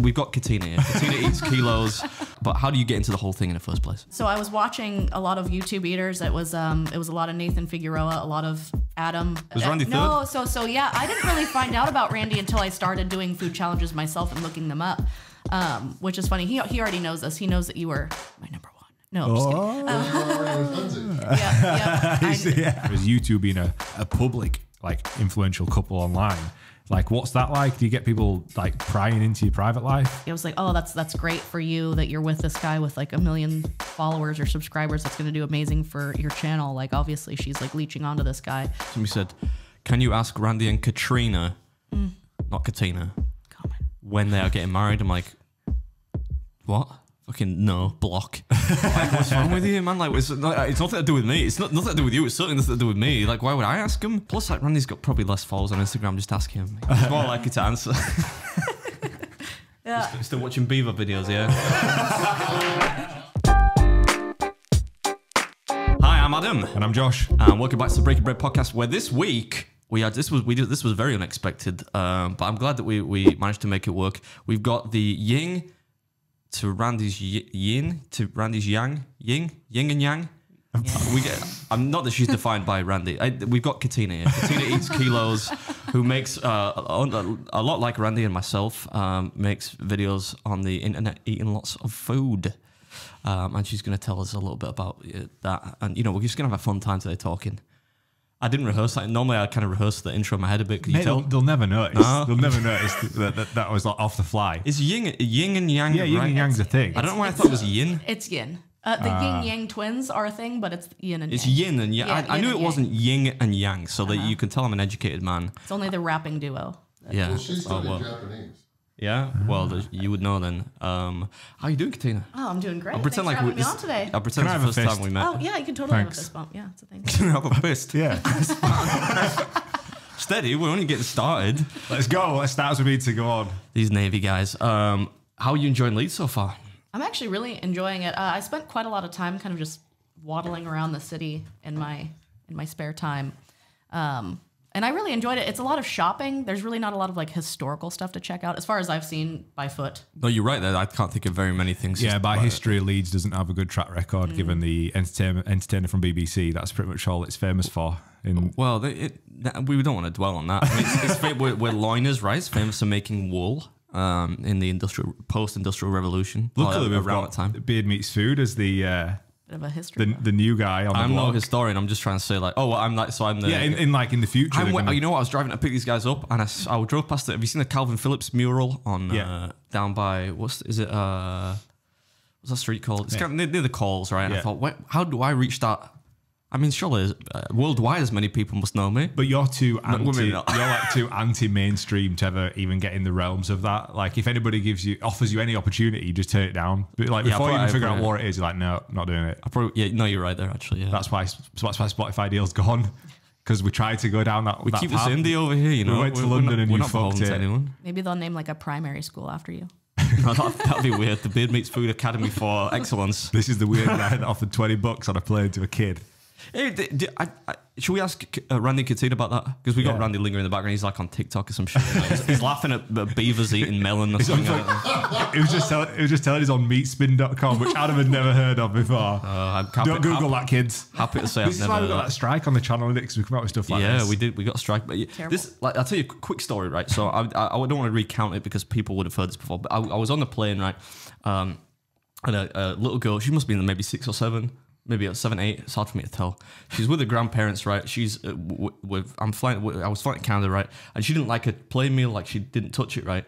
we've got Katina here. Katina eats kilos. But how do you get into the whole thing in the first place? So I was watching a lot of YouTube eaters. It was a lot of Nathan Figueroa, a lot of Adam. Was Randy third? No, so yeah, I didn't really find out about Randy until I started doing food challenges myself and looking them up. Which is funny. He already knows this. He knows that you were my number one. No, I'm just kidding. Yeah. As YouTube being a public, like, influential couple online, like, what's that like? Do you get people like prying into your private life? It was like, oh, that's great for you that you're with this guy with like 1 million followers or subscribers. That's going to do amazing for your channel. Like, obviously, she's like leeching onto this guy. Somebody said, "Can you ask Randy and Katrina, not Katina, when they are getting married?" I'm like, what? Fucking no, block. Like, what's wrong with you, man? Like, it's nothing to do with me. It's nothing to do with you. It's certainly nothing to do with me. Like, why would I ask him? Plus, like, Randy's got probably less followers on Instagram. Just ask him. He's more likely to answer. Yeah. Still watching Beaver videos, yeah? Hi, I'm Adam. And I'm Josh. And welcome back to the Breaking Bread podcast, where this week this was very unexpected, but I'm glad that we managed to make it work. We've got the yin to Randy's yin to Randy's yang, yin and yang. Yeah. I'm not that she's defined by Randy. We've got Katina here. Katina Eats Kilos, who makes a lot like Randy and myself, makes videos on the internet eating lots of food. And she's going to tell us a little bit about that. And, you know, we're just going to have a fun time today talking. I didn't rehearse that. Normally, I kind of rehearse the intro in my head a bit. Can you tell? They'll never notice. No. They'll never notice that was like off the fly. Is yin and yang? Yeah, yin right? and yang's a thing. I don't know why I thought it was yin. It's yin. The yin-yang twins are a thing, but it's yin and yang. It's yin and yang. I knew it wasn't yin and yang, so that you can tell I'm an educated man. It's only the rapping duo. Yeah. Well, she's studying Japanese. Yeah, well, you would know then. How are you doing, Katina? Oh, I'm doing great. I'll pretend Thanks for having me on today. I'll pretend it's the first time we met. Oh, yeah, you can totally have a Thanks. fist bump. Yeah, it's a thing. Have a fist. Yeah. Steady, we're only getting started. Let's go. Let's start as we need to go on. These Navy guys. How are you enjoying Leeds so far? I'm actually really enjoying it. I spent quite a lot of time kind of just waddling around the city in my spare time. And I really enjoyed it. It's a lot of shopping. There's really not a lot of like historical stuff to check out as far as I've seen by foot. No, you're right there. I can't think of very many things. Yeah, by history, Leeds doesn't have a good track record given the entertainer from BBC. That's pretty much all it's famous for. Well, we don't want to dwell on that. I mean, we're loiners, right? It's famous for making wool in the post-industrial revolution. Luckily, we've around got that time. Beard Meets Food as the Bit of a history. the new guy on the I'm blog. no historian. I'm just trying to say like, oh, I'm like, so I'm the in the future. You know what? I was driving to pick these guys up, and I drove past it. Have you seen the Calvin Phillips mural on down by what's that street called? It's kind of near the Calls, right? And I thought, how do I reach that? I mean, surely worldwide, as many people must know me. But you're too anti-mainstream to ever even get in the realms of that. Like, if anybody offers you any opportunity, just turn it down. But like before you even figure out what it is, you're like, no, not doing it. No, you're right there. Actually, yeah. That's why Spotify deal's gone, because we tried to go down that. We keep this indie over here, you know. We went to London and you fucked it. Anyone. Maybe they'll name like a primary school after you. No, that'd be weird. The Beard Meets Food Academy for Excellence. This is the weird guy that offered $20 on a plane to a kid. Hey, should we ask Randy and Katina about that? Because we got Randy lingering in the background. He's like on TikTok or some shit. He's laughing at beavers eating melon or something. He was just telling us on meatspin.com, which Adam had never heard of before. Don't Google that, kids. Happy to say This is why we got that strike on the channel because we come out with stuff like this. Yeah, we did. We got a strike. But this, like, I'll tell you a quick story, right? So I don't want to recount it because people would have heard this before. But I was on the plane, right? And a little girl, she must be maybe 6 or 7. Maybe at 7, 8. It's hard for me to tell. She's with her grandparents, right? She's I was flying to Canada, right? And she didn't like a plain meal, like she didn't touch it, right?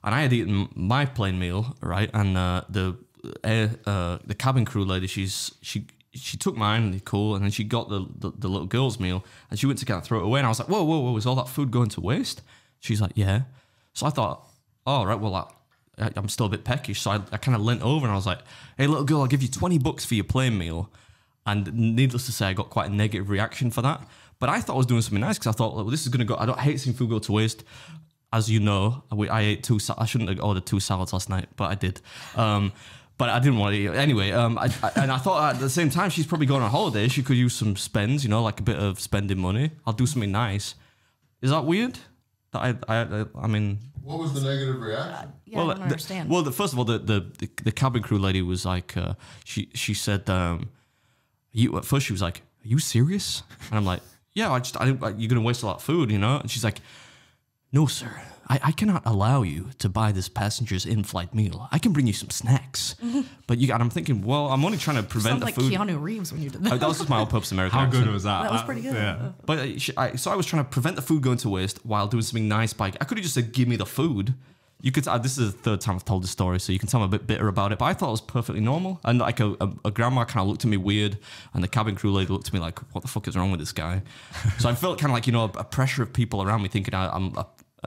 And I had eaten my plain meal, right? And the cabin crew lady, she took mine, cool, and then she got the little girl's meal, and she went to kind of throw it away. And I was like, whoa, is all that food going to waste? She's like, yeah. So I thought, oh, right, well, I'm still a bit peckish, so I kind of leant over and I was like, hey, little girl, I'll give you $20 for your plain meal. And needless to say, I got quite a negative reaction for that. But I thought I was doing something nice because I thought, well, this is going to go. I don't hate seeing food go to waste. As you know, I ate I shouldn't have ordered 2 salads last night, but I did. But I didn't want to eat. Anyway, and I thought at the same time, she's probably going on holiday. She could use some spends, you know, like a bit of spending money. I'll do something nice. Is that weird? I mean, what was the negative reaction? Yeah, I don't understand. First of all, the cabin crew lady was like, she said, at first she was like, "Are you serious?" And I'm like, "Yeah, you're gonna waste a lot of food, you know?" And she's like, "No, sir. I cannot allow you to buy this passenger's in-flight meal. I can bring you some snacks." But and I'm thinking, well, I'm only trying to prevent the food. Like Keanu Reeves when you did that. That was just my all-purpose American How accent. good was that? That was pretty good. Yeah. But so I was trying to prevent the food going to waste while doing something nice by, I could have just said, "Give me the food." You could. This is the third time I've told this story, so you can tell I'm a bit bitter about it. But I thought it was perfectly normal. And like a grandma kind of looked at me weird, and the cabin crew lady looked at me like, "What the fuck is wrong with this guy?" So I felt kind of like, a pressure of people around me thinking I'm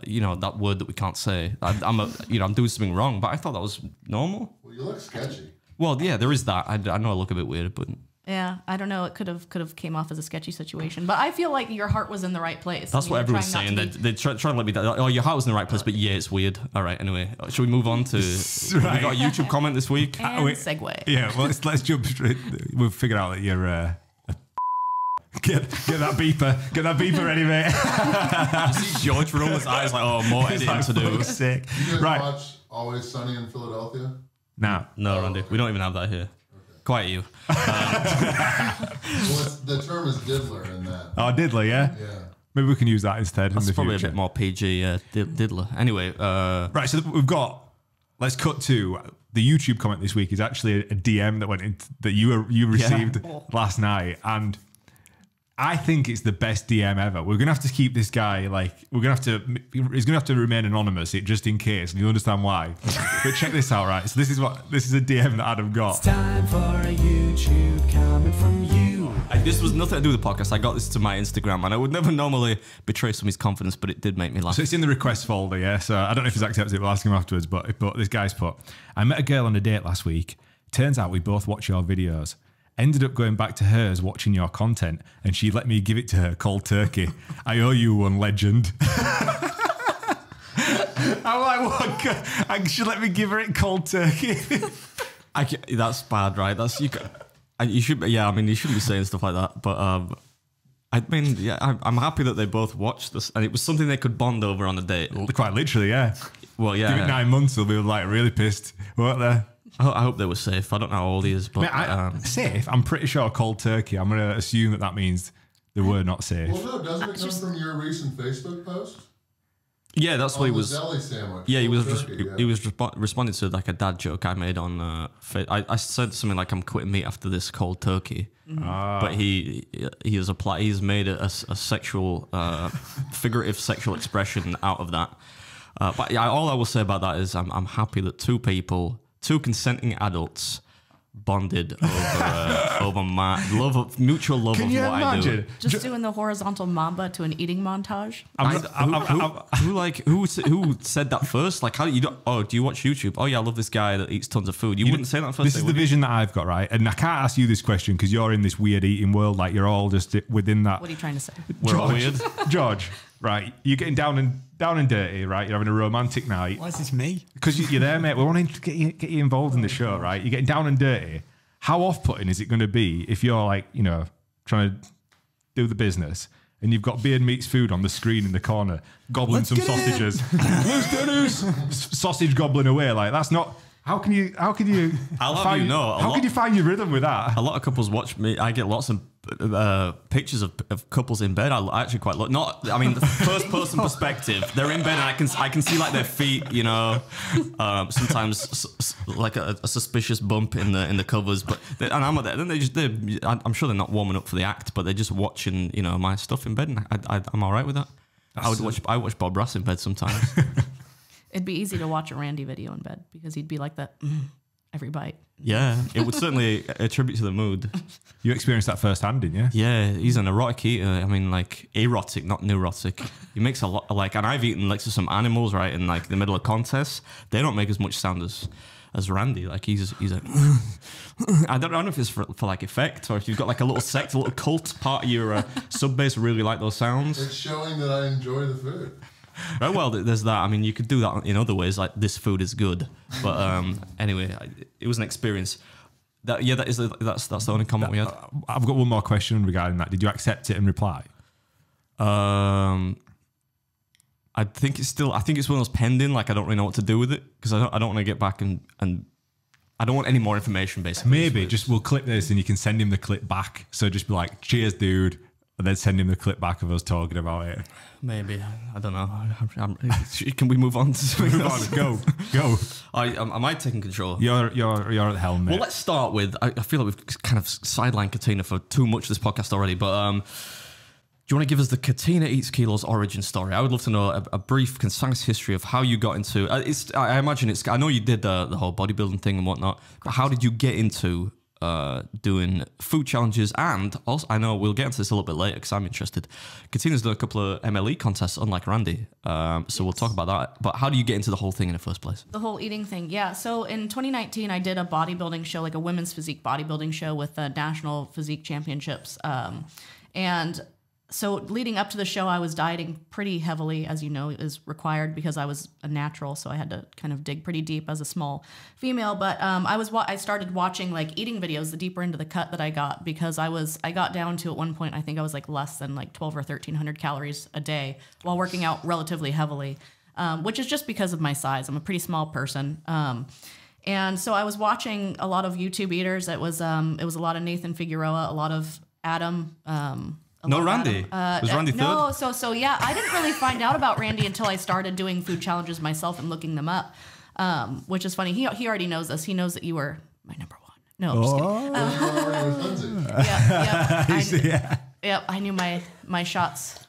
that word that we can't say. I'm doing something wrong. But I thought that was normal. Well, you look sketchy. Well, yeah, there is that. I know I look a bit weird, but. Yeah, I don't know. It could have came off as a sketchy situation, but I feel like your heart was in the right place. That's what everyone's saying. They try to let me down. Oh, your heart was in the right place, but yeah, it's weird. All right, anyway, should we move on to? Right. We got a YouTube comment this week. And segue. Yeah, well, let's jump straight. We've figured out that you're. Get that beeper. Get that beeper ready, mate. You see George roll his eyes like, "Oh, more editing like, to do." Sick. You guys Right. watch Always Sunny in Philadelphia? Nah. No, Randy, we don't even have that here. Quiet you. Well, the term is diddler in that. Oh, diddler, yeah? Yeah. Maybe we can use that instead That's in the probably future. a bit more PG, diddler. Anyway, Right, so we've got. Let's cut to the YouTube comment this week. Is actually a DM that went in that you received last night, and I think it's the best DM ever. We're gonna have to keep this guy he's gonna have to remain anonymous, just in case, and you'll understand why. But check this out, right? So this is a DM that Adam got. It's time for a YouTube comment from you. this was nothing to do with the podcast. I got this to my Instagram, and I would never normally betray somebody's confidence, but it did make me laugh. So it's in the request folder, yeah. So I don't know if he's accepted it. We'll ask him afterwards. But this guy's put, "I met a girl on a date last week. Turns out we both watch your videos. Ended up going back to hers watching your content, and she let me give it to her cold turkey. I owe you one, legend." I'm like, what? And she let me give her it cold turkey. That's bad, right? You should. Yeah, I mean, you shouldn't be saying stuff like that. But I mean, yeah, I'm happy that they both watched this, and it was something they could bond over on a date. Quite literally, yeah. Well, yeah. Give it 9 months, they'll be like really pissed, won't they? I hope they were safe. I don't know how old he is, but safe. I'm pretty sure cold turkey. I'm going to assume that means they were not safe. Well, no, doesn't it come from your recent Facebook post? Yeah, that's what he was. Deli sandwich. Yeah, he was. Turkey, He was responding to like a dad joke I made on. I said something like, "I'm quitting meat after this cold turkey," but he's made a sexual figurative sexual expression out of that. But yeah, all I will say about that is I'm happy that two consenting adults bonded over my mutual love of what I do. Just doing the horizontal mamba to an eating montage. Who said that first? Like, how do you watch YouTube? Oh yeah, I love this guy that eats tons of food. You wouldn't say that first. This is the vision that I've got, right? And I can't ask you this question because you're in this weird eating world. Like you're all just within that. What are you trying to say? We're all weird. George, right? You're getting down and dirty, right? You're having a romantic night. Why is this me? Because you're there, mate. We're wanting to get you involved in the show, right? You're getting down and dirty. How off-putting is it going to be if you're like, trying to do the business and you've got Beard Meats Food on the screen in the corner, gobbling some sausages. Sausage gobbling away. Like, that's not... How can you I'll have you know, how can you find your rhythm with that? A lot of couples watch me. I get lots of pictures of couples in bed. I actually quite look. Not, I mean, the first person perspective. They're in bed and I can see like their feet. Sometimes like a suspicious bump in the covers. But and I'm there. Then I'm sure they're not warming up for the act, but they're just watching my stuff in bed, and I'm all right with that. I watch Bob Ross in bed sometimes. It'd be easy to watch a Randy video in bed because he'd be like that every bite. Yeah, it would certainly attribute to the mood. You experienced that firsthand, didn't you? Yeah, he's an erotic eater. I mean, like erotic, not neurotic. He makes a lot. And I've eaten like some animals, right, in like the middle of contests. They don't make as much sound as Randy. Like he's like, I don't know if it's for like effect or if you've got like a little sect, a little cult part of your sub base really like those sounds. It's showing that I enjoy the food. Right, well, there's that. I mean, you could do that in other ways, like this food is good. But anyway, it was an experience. That's the only comment we had. I've got one more question regarding that. Did you accept it and reply? I think it's one of those pending. Like I don't really know what to do with it because I don't want to get back and I don't want any more information. Basically, maybe just we'll clip this and you can send him the clip back. So just be like, "Cheers, dude," and then send him the clip back of us talking about it. Maybe I don't know. Can we move on to something else? Go. Am I taking control? You're at the helm, mate. Well, let's start with. I feel like we've kind of sidelined Katina for too much of this podcast already, but do you want to give us the KatinaEatsKilos origin story? I would love to know a brief, concise history of how you got into. I imagine it's. I know you did the whole bodybuilding thing and whatnot, but how did you get into doing food challenges? And also, I know we'll get into this a little bit later because I'm interested. Katina's done a couple of MLE contests, unlike Randy. So we'll talk about that. But how do you get into the whole thing in the first place? The whole eating thing, yeah. So in 2019, I did a bodybuilding show, like a women's physique bodybuilding show with the National Physique Championships, and so leading up to the show, I was dieting pretty heavily, as you know, is required because I was a natural. So I had to kind of dig pretty deep as a small female. But I started watching like eating videos, the deeper into the cut that I got, because I got down to at one point, I think I was like less than like 12 or 1300 calories a day while working out relatively heavily, which is just because of my size. I'm a pretty small person. And so I was watching a lot of YouTube eaters. It was a lot of Nathan Figueroa, a lot of Adam, no, Randy. Was Randy third? No, so yeah, I didn't really find out about Randy until I started doing food challenges myself and looking them up, which is funny. He already knows this. He knows that you were my number one. No, I'm just kidding. Yep, I knew my shots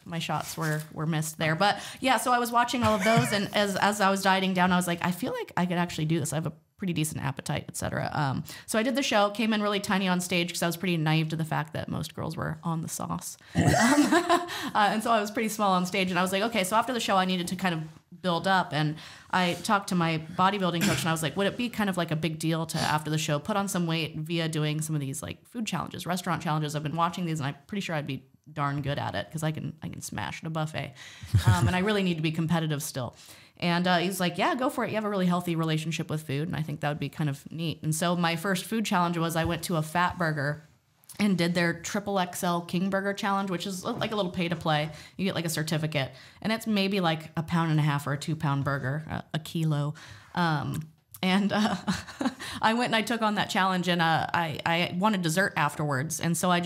were missed there. But yeah, so I was watching all of those, and as I was dieting down, I was like, I feel like I could actually do this. I have a pretty decent appetite, etc. So I did the show, came in really tiny on stage because I was pretty naive to the fact that most girls were on the sauce. And so I was pretty small on stage, and I was like, okay, so after the show I needed to kind of build up, and I talked to my bodybuilding coach, and I was like, would it be kind of like a big deal to, after the show, put on some weight via doing some of these like food challenges, restaurant challenges? I've been watching these, and I'm pretty sure I'd be darn good at it because I can smash at a buffet, and I really need to be competitive still. And he's like, yeah, go for it. You have a really healthy relationship with food. And I think that would be kind of neat. And so my first food challenge was I went to a Fat Burger and did their XXL King Burger challenge, which is like a little pay to play. You get like a certificate. And it's maybe like 1.5 pound or a 2 pound burger, a kilo. I went and I took on that challenge, and I wanted dessert afterwards. And so I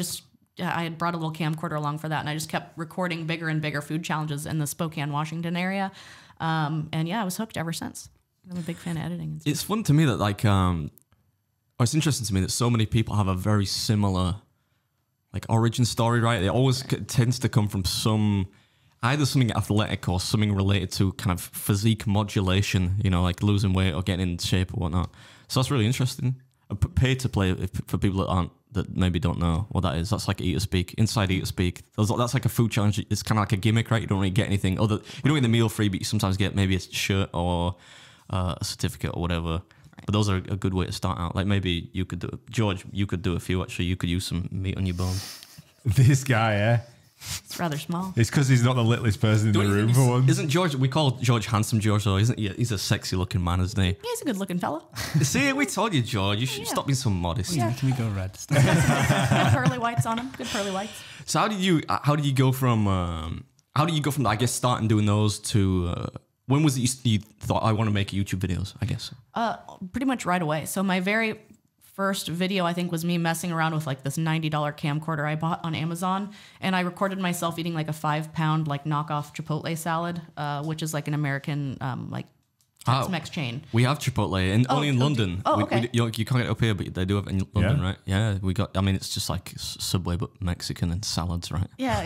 had brought a little camcorder along for that. And I just kept recording bigger and bigger food challenges in the Spokane, Washington area. And yeah, I was hooked ever since. I'm a big fan of editing and stuff. It's fun to me that it's interesting to me that so many people have a very similar like origin story, right? It always tends to come from either something athletic or something related to kind of physique modulation, you know, like losing weight or getting in shape or whatnot. So that's really interesting. Pay to play for people that maybe don't know what that is. That's like Eater Speak, inside Eater Speak. That's like a food challenge. It's kind of like a gimmick, right? You don't really get anything you don't get the meal free, but you sometimes get maybe a shirt or a certificate or whatever. Right. But those are a good way to start out. Like maybe you could do George. You could do a few actually. You could use some meat on your bone. This guy, yeah. It's rather small. It's because he's not the littlest person in the room for once. Isn't George? We call George handsome George, though, isn't he? He's a sexy looking man, isn't he? He's a good looking fella. See, we told you, George. You should stop being so modest. Yeah. Can we go red? Good pearly whites on him. Good pearly whites. So how did you go from I guess starting doing those to when was it you thought I want to make YouTube videos? I guess. Pretty much right away. So my very first video, I think, was me messing around with like this $90 camcorder I bought on Amazon, and I recorded myself eating like a 5 pound like knockoff Chipotle salad, which is like an American like Tex-Mex chain. We have Chipotle only in London. Okay. You can't get it up here, but they do have it in London, right? Yeah, we got. I mean, it's just like Subway but Mexican and salads, right? Yeah,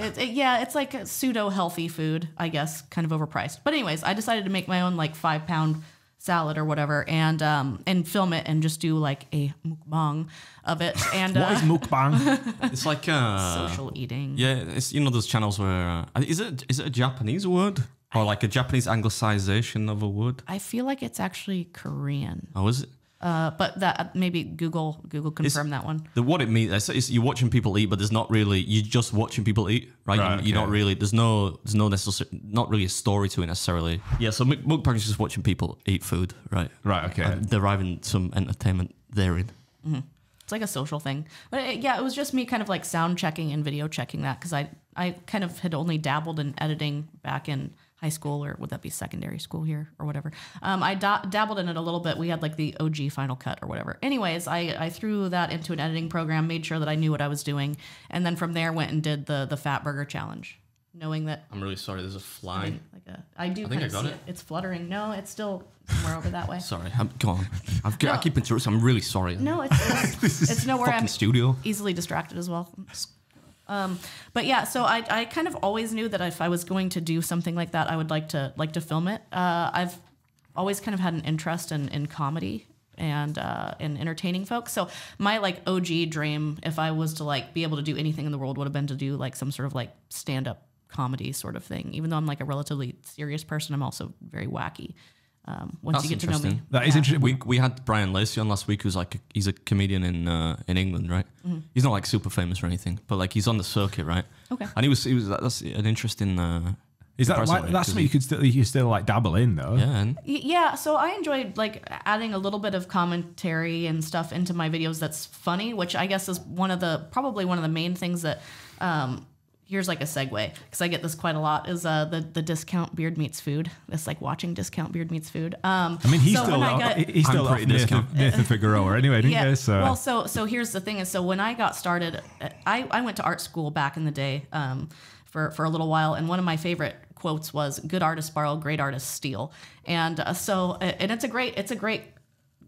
it's like a pseudo healthy food, I guess, kind of overpriced. But anyways, I decided to make my own like 5 pound salad or whatever, and film it and just do like a mukbang of it. And what is mukbang? It's like social eating. Yeah, it's those channels where is it a Japanese word or like a Japanese anglicization of a word? I feel like it's actually Korean. Oh, is it? But that maybe Google confirm that one. What it means is you're watching people eat, but there's not really. You're just watching people eat, right? You're not really. There's no necessarily not really a story to it necessarily. Yeah. So mukbang is just watching people eat food, right? Right. Okay. And deriving some entertainment therein. Mm-hmm. It's like a social thing. But it was just me kind of like sound checking and video checking that because I kind of had only dabbled in editing back in high school, or would that be secondary school here or whatever. I dabbled in it a little bit. We had like the OG Final Cut or whatever. Anyways, I threw that into an editing program, made sure that I knew what I was doing, and then from there went and did the Fat Burger Challenge, knowing that. I'm really sorry. There's a fly. I do kind of see it. It's fluttering. No, it's still somewhere over that way. Sorry, go on. I keep interrupting. I'm really sorry. No, it's nowhere. Fucking studio. Easily distracted as well. But yeah, so I kind of always knew that if I was going to do something like that, I would like to film it. I've always kind of had an interest in comedy and in entertaining folks. So my like OG dream, if I was to like be able to do anything in the world, would have been to do like some sort of like stand-up comedy sort of thing. Even though I'm like a relatively serious person, I'm also very wacky. Once you get to know me, that is interesting. We had Brian Lacey on last week, who's like he's a comedian in England, right? Mm-hmm. He's not like super famous or anything, but like he's on the circuit, right? Okay. And he was that's an interesting. Is that that's something you could still like dabble in though? Yeah. Yeah. So I enjoyed like adding a little bit of commentary and stuff into my videos that's funny, which I guess is probably one of the main things that. Here's like a segue, because I get this quite a lot, is the discount beard meets food. It's like watching discount beard meets food. I mean, he's still pretty discount. Nathan Figueroa anyway, didn't you? So. Well, so here's the thing is, so when I got started, I went to art school back in the day for a little while, and one of my favorite quotes was, "Good artists borrow, great artists steal," and it's a great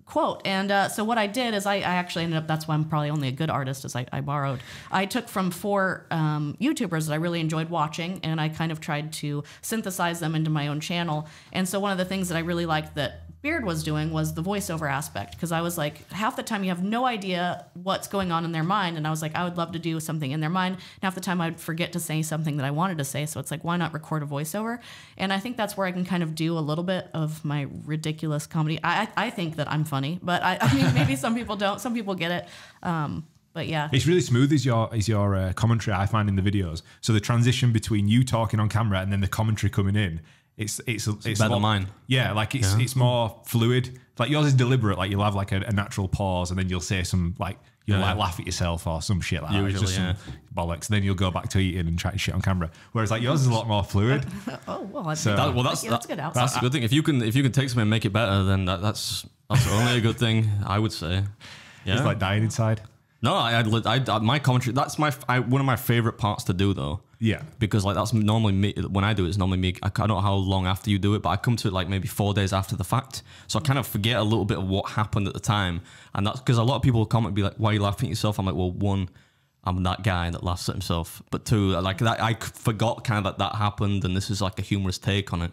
quote. And so what I did is I actually ended up, that's why I'm probably only a good artist, is I borrowed. I took from 4 YouTubers that I really enjoyed watching, and I kind of tried to synthesize them into my own channel. And so one of the things that I really liked that Beard was doing was the voiceover aspect, because I was like, half the time you have no idea what's going on in their mind, and I was like, I would love to do something in their mind, and half the time I'd forget to say something that I wanted to say, so it's like, why not record a voiceover? And I think that's where I can kind of do a little bit of my ridiculous comedy. I think that I'm funny, but I mean, maybe some people don't, some people get it. But yeah, it's really smooth is your commentary, I find, in the videos. So the transition between you talking on camera and then the commentary coming in, it's better than mine. Yeah, like it's more fluid. Like yours is deliberate. Like you'll have like a natural pause, and then you'll say some like you'll like laugh at yourself or some shit like that. It's just some bollocks. Then you'll go back to eating and try to shit on camera. Whereas like yours is a lot more fluid. Oh well, that's good. That's a good thing. If you can take something and make it better, then that's only a good thing, I would say. Yeah, it's like dying inside. No, I my commentary. That's one of my favorite parts to do though. Yeah, because like that's normally me. When I do it, it's normally me. I don't know how long after you do it, but I come to it like maybe 4 days after the fact. So I kind of forget a little bit of what happened at the time, and that's because a lot of people comment and be like, "Why are you laughing at yourself?" I'm like, "Well, one, I'm that guy that laughs at himself, but two, like that I forgot kind of that happened, and this is like a humorous take on it.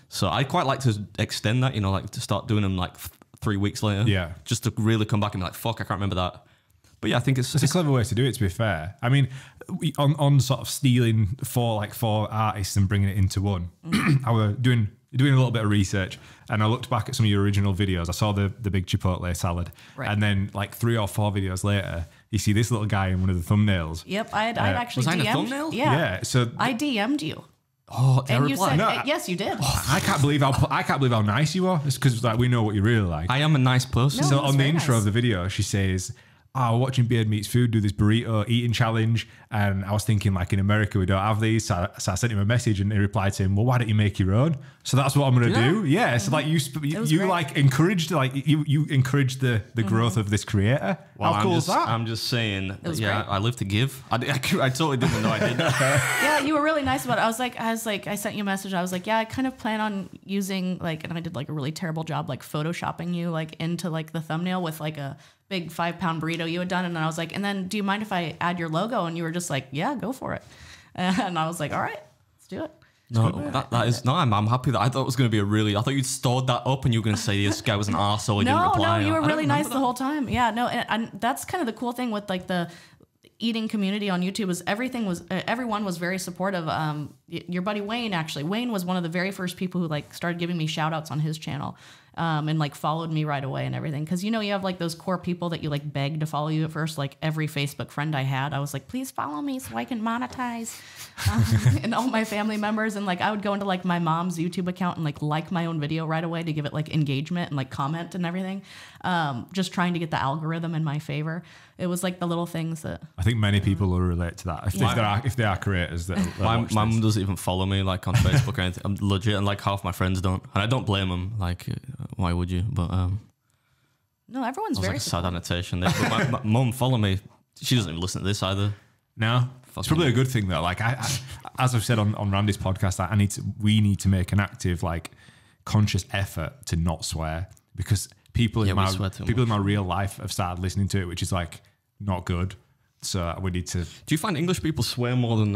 So I quite like to extend that, like to start doing them like 3 weeks later. Yeah, just to really come back and be like, "Fuck, I can't remember that." But yeah, I think it's a clever way to do it, to be fair. I mean, on sort of stealing four artists and bringing it into one, I was doing a little bit of research, and I looked back at some of your original videos. I saw the big Chipotle salad, and then like 3 or 4 videos later, you see this little guy in one of the thumbnails. Yep, I'd actually was DM'd. I in a thumbnail? Yeah. So I DM'd you. Oh, and you said yes, you did. I can't believe how nice you are. It's because like we know what you really like. I am a nice person. No, so on the intro of the video, she says, we're watching Beard Meets Food do this burrito eating challenge, and I was thinking like in America we don't have these, so I sent him a message and he replied to him, well, why don't you make your own? So that's what I'm gonna do. Yeah, so like you like encouraged you encouraged the growth of this creator. Well, how cool is that? I'm just saying, great. I live to give. I totally didn't know I did that. Yeah, you were really nice about it. I was like, I sent you a message. I was like, yeah, I kind of plan on using like, and I did like a really terrible job like photoshopping you like into like the thumbnail with like a big 5-pound burrito you had done, and then I was like, and then do you mind if I add your logo? And you were just like, yeah, go for it. And I was like, all right, let's do it. No, that is no. I'm happy that I thought it was going to be I thought you'd stored that up and you were going to say this guy was an arsehole. He didn't reply. No, you were really nice the whole time. Yeah, no, and that's kind of the cool thing with like the eating community on YouTube is everyone was very supportive. Your buddy Wayne was one of the very first people who like started giving me shout outs on his channel. and like followed me right away and everything. Cause you know, you have like those core people that you like beg to follow you at first. Like every Facebook friend I had, I was like, please follow me so I can monetize. And all my family members. And like, I would go into like my mom's YouTube account and like my own video right away to give it like engagement and like comment and everything. Just trying to get the algorithm in my favor. It was like the little things that I think many people will relate to that. If they are creators, my mum doesn't even follow me like on Facebook or anything. I'm legit, and like half my friends don't, and I don't blame them. Like, why would you? But no, everyone's very like a sad annotation. But my mum follow me. She doesn't even listen to this either. No, it's probably a good thing though. Like I as I've said on Randy's podcast, we need to make an active, like, conscious effort to not swear, because people in my real life have started listening to it, which is like not good. So we need to. Do you find English people swear more than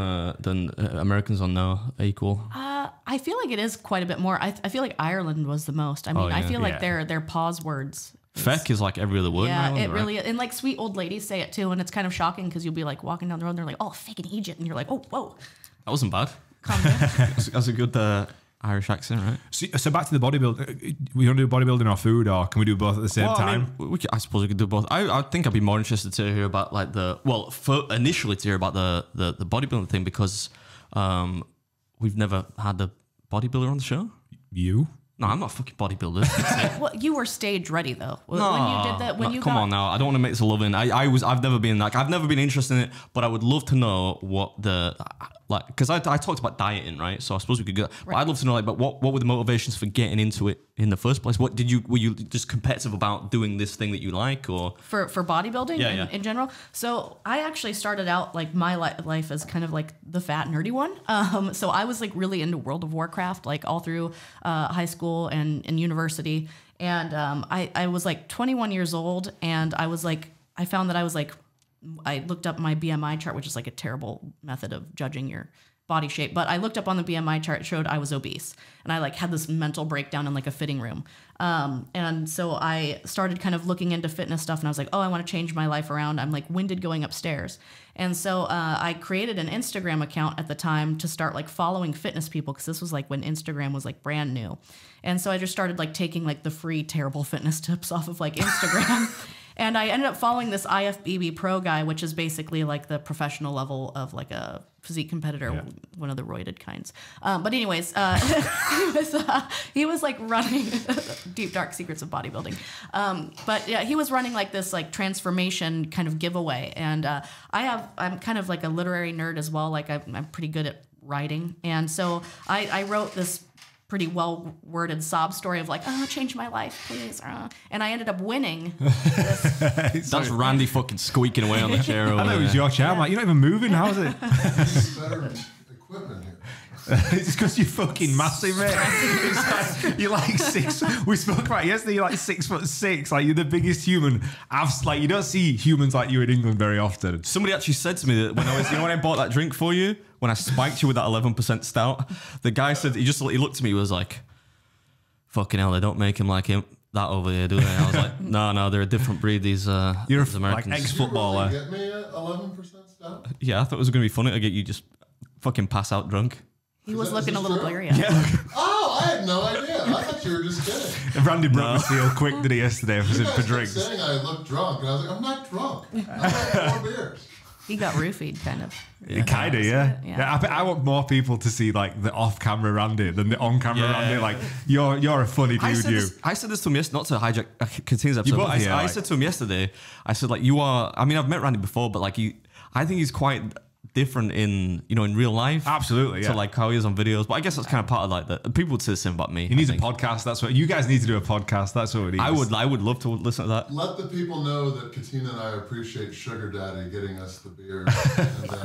Americans, or no, equal? I feel like it is quite a bit more. I feel like Ireland was the most. I mean, I feel like their pause words. Feck is like every other word. Yeah, in Ireland, it right? really is. And like sweet old ladies say it too, and it's kind of shocking because you'll be like walking down the road and they're like, "Oh, fucking Egypt," and you're like, "Oh, whoa." That wasn't bad. Calm down. That's a good Irish accent, right? So back to the bodybuilding. We want to do bodybuilding or food, or can we do both at the same time? I mean, I suppose we could do both. I think I'd be more interested to hear about like initially to hear about the bodybuilding thing, because we've never had a bodybuilder on the show. You? No, I'm not a fucking bodybuilder. Well, you were stage ready though. When No, you did that, come on now. I don't want to make this a loving. I've never been like, I've never been interested in it, but I would love to know what because I talked about dieting, right? So I suppose we could go. Right. But I'd love to know, like, but what were the motivations for getting into it in the first place? Were you just competitive about doing this thing that you like, or for bodybuilding in general? So I actually started out like my life as kind of like the fat nerdy one. So I was like really into World of Warcraft, like all through high school and university. And I was like 21 years old, and I found that I looked up my BMI chart, which is like a terrible method of judging your body shape. But I looked up on the BMI chart, it showed I was obese. And I like had this mental breakdown in like a fitting room. And so I started kind of looking into fitness stuff, and I was like, oh, I want to change my life around. I'm like winded going upstairs. And so I created an Instagram account at the time to start like following fitness people, because this was like when Instagram was like brand new. And so I just started like taking like the free terrible fitness tips off of like Instagram. And I ended up following this IFBB Pro guy, which is basically like the professional level of like a physique competitor, one of the roided kinds. But anyways, he was like running deep, dark secrets of bodybuilding. But yeah, he was running like this like transformation kind of giveaway. And I'm kind of like a literary nerd as well. Like I'm pretty good at writing. And so I wrote this pretty well-worded sob story of like, oh, change my life, please. And I ended up winning. That's Randy fucking squeaking away on the chair. I know it was your chair. I'm like, you're not even moving. How is it? Better equipment here. It's because you're fucking massive, mate. You're like 6. We spoke about it yesterday. You're like 6'6". Like, you're the biggest human. You don't see humans like you in England very often. Somebody actually said to me that when I bought that drink for you, when I spiked you with that 11% stout, the guy said he looked at me, he was like, "Fucking hell, they don't make him like him that over here, do they?" I was like, "No, they're a different breed. These you're these Americans." Like ex-footballer. Get me 11% stout? Yeah, I thought it was going to be funny to get you just fucking pass out drunk. He was looking a little blurry. Oh, I had no idea. I thought you were just kidding. Randy broke the seal quick, did he, yesterday for drinks? Saying I looked drunk, and I was like, I'm not drunk. I had 4 beers. He got roofied, kind of. Kind of, yeah. I want more people to see like the off-camera Randy than the on-camera Randy. Like, you're a funny dude. I said this to him yesterday, not to hijack Katina's episode. But I said to him yesterday, I said, like, you are. I mean, I've met Randy before, but like, I think he's quite different in real life. Absolutely, yeah. So like how he is on videos. But I guess that's kind of part of like the people would say the same about me. He needs a podcast. That's what you guys need to do, a podcast. That's what we need. I would love to listen to that. Let the people know that Katina and I appreciate Sugar Daddy getting us the beer.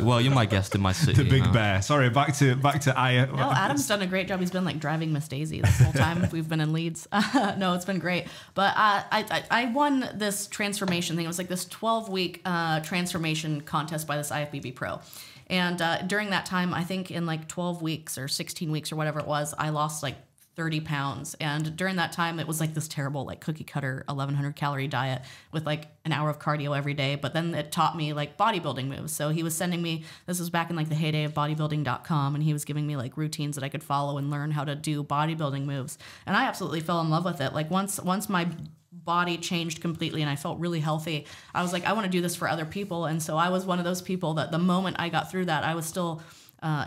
Well, you're my guest in my city. The big bear. Sorry, back to I. No, Adam's done a great job. He's been like driving Miss Daisy this whole time we've been in Leeds. No, it's been great. But I won this transformation thing. It was like this 12-week transformation contest by this IFBB Pro. And during that time, I think in like 12 weeks or 16 weeks or whatever it was, I lost like 30 pounds. And during that time, it was like this terrible, like cookie cutter 1100 calorie diet with like an hour of cardio every day. But then it taught me like bodybuilding moves. So he was sending me, this was back in like the heyday of bodybuilding.com. And he was giving me like routines that I could follow and learn how to do bodybuilding moves. And I absolutely fell in love with it. Like once my body changed completely and I felt really healthy, I was like, I want to do this for other people. And so I was one of those people that the moment I got through that, I was still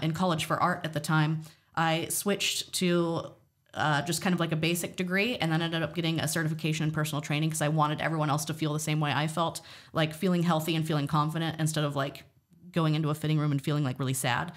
in college for art at the time. I switched to just kind of like a basic degree, and then ended up getting a certification in personal training because I wanted everyone else to feel the same way I felt, like feeling healthy and feeling confident instead of like going into a fitting room and feeling like really sad.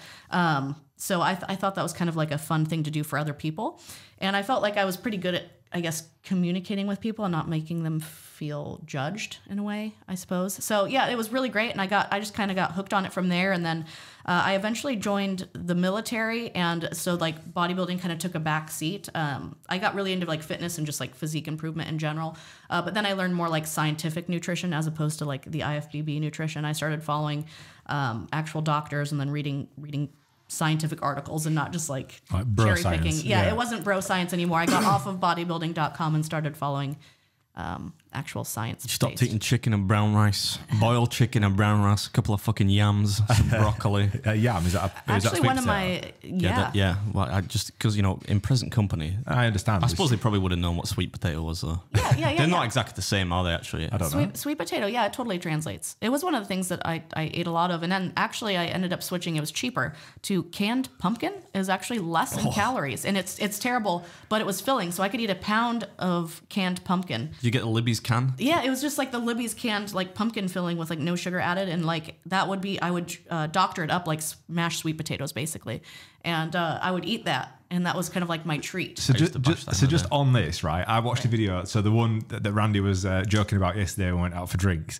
So I thought that was kind of like a fun thing to do for other people. And I felt like I was pretty good at, I guess, communicating with people and not making them feel judged in a way, I suppose. So yeah, it was really great. And I just kind of got hooked on it from there. And then I eventually joined the military. And so like bodybuilding kind of took a back seat. I got really into like fitness and just like physique improvement in general. But then I learned more like scientific nutrition as opposed to like the IFBB nutrition. I started following actual doctors and then reading scientific articles and not just like bro cherry science. picking. Yeah, it wasn't bro science anymore. I got off of bodybuilding.com and started following actual science. Stopped eating chicken and brown rice, boiled chicken and brown rice, a couple of fucking yams, some broccoli. Yam, is that Actually, sweet one of potato? my Yeah. Well, I just because in present company, I understand. I suppose they probably would have known what sweet potato was though. Yeah. They're not exactly the same, are they? Actually, I don't know. Sweet potato, yeah, it totally translates. It was one of the things that I ate a lot of, and then actually I ended up switching. It was cheaper to canned pumpkin. Is actually less in calories, and it's terrible, but it was filling, so I could eat a pound of canned pumpkin. Did you get the Libby's can? Yeah, it was just like the Libby's canned like pumpkin filling with like no sugar added, and like that would be I would doctor it up like mashed sweet potatoes basically, and I would eat that, and that was kind of like my treat. So just on this, right? I watched a video. So the one that Randy was joking about yesterday when we went out for drinks.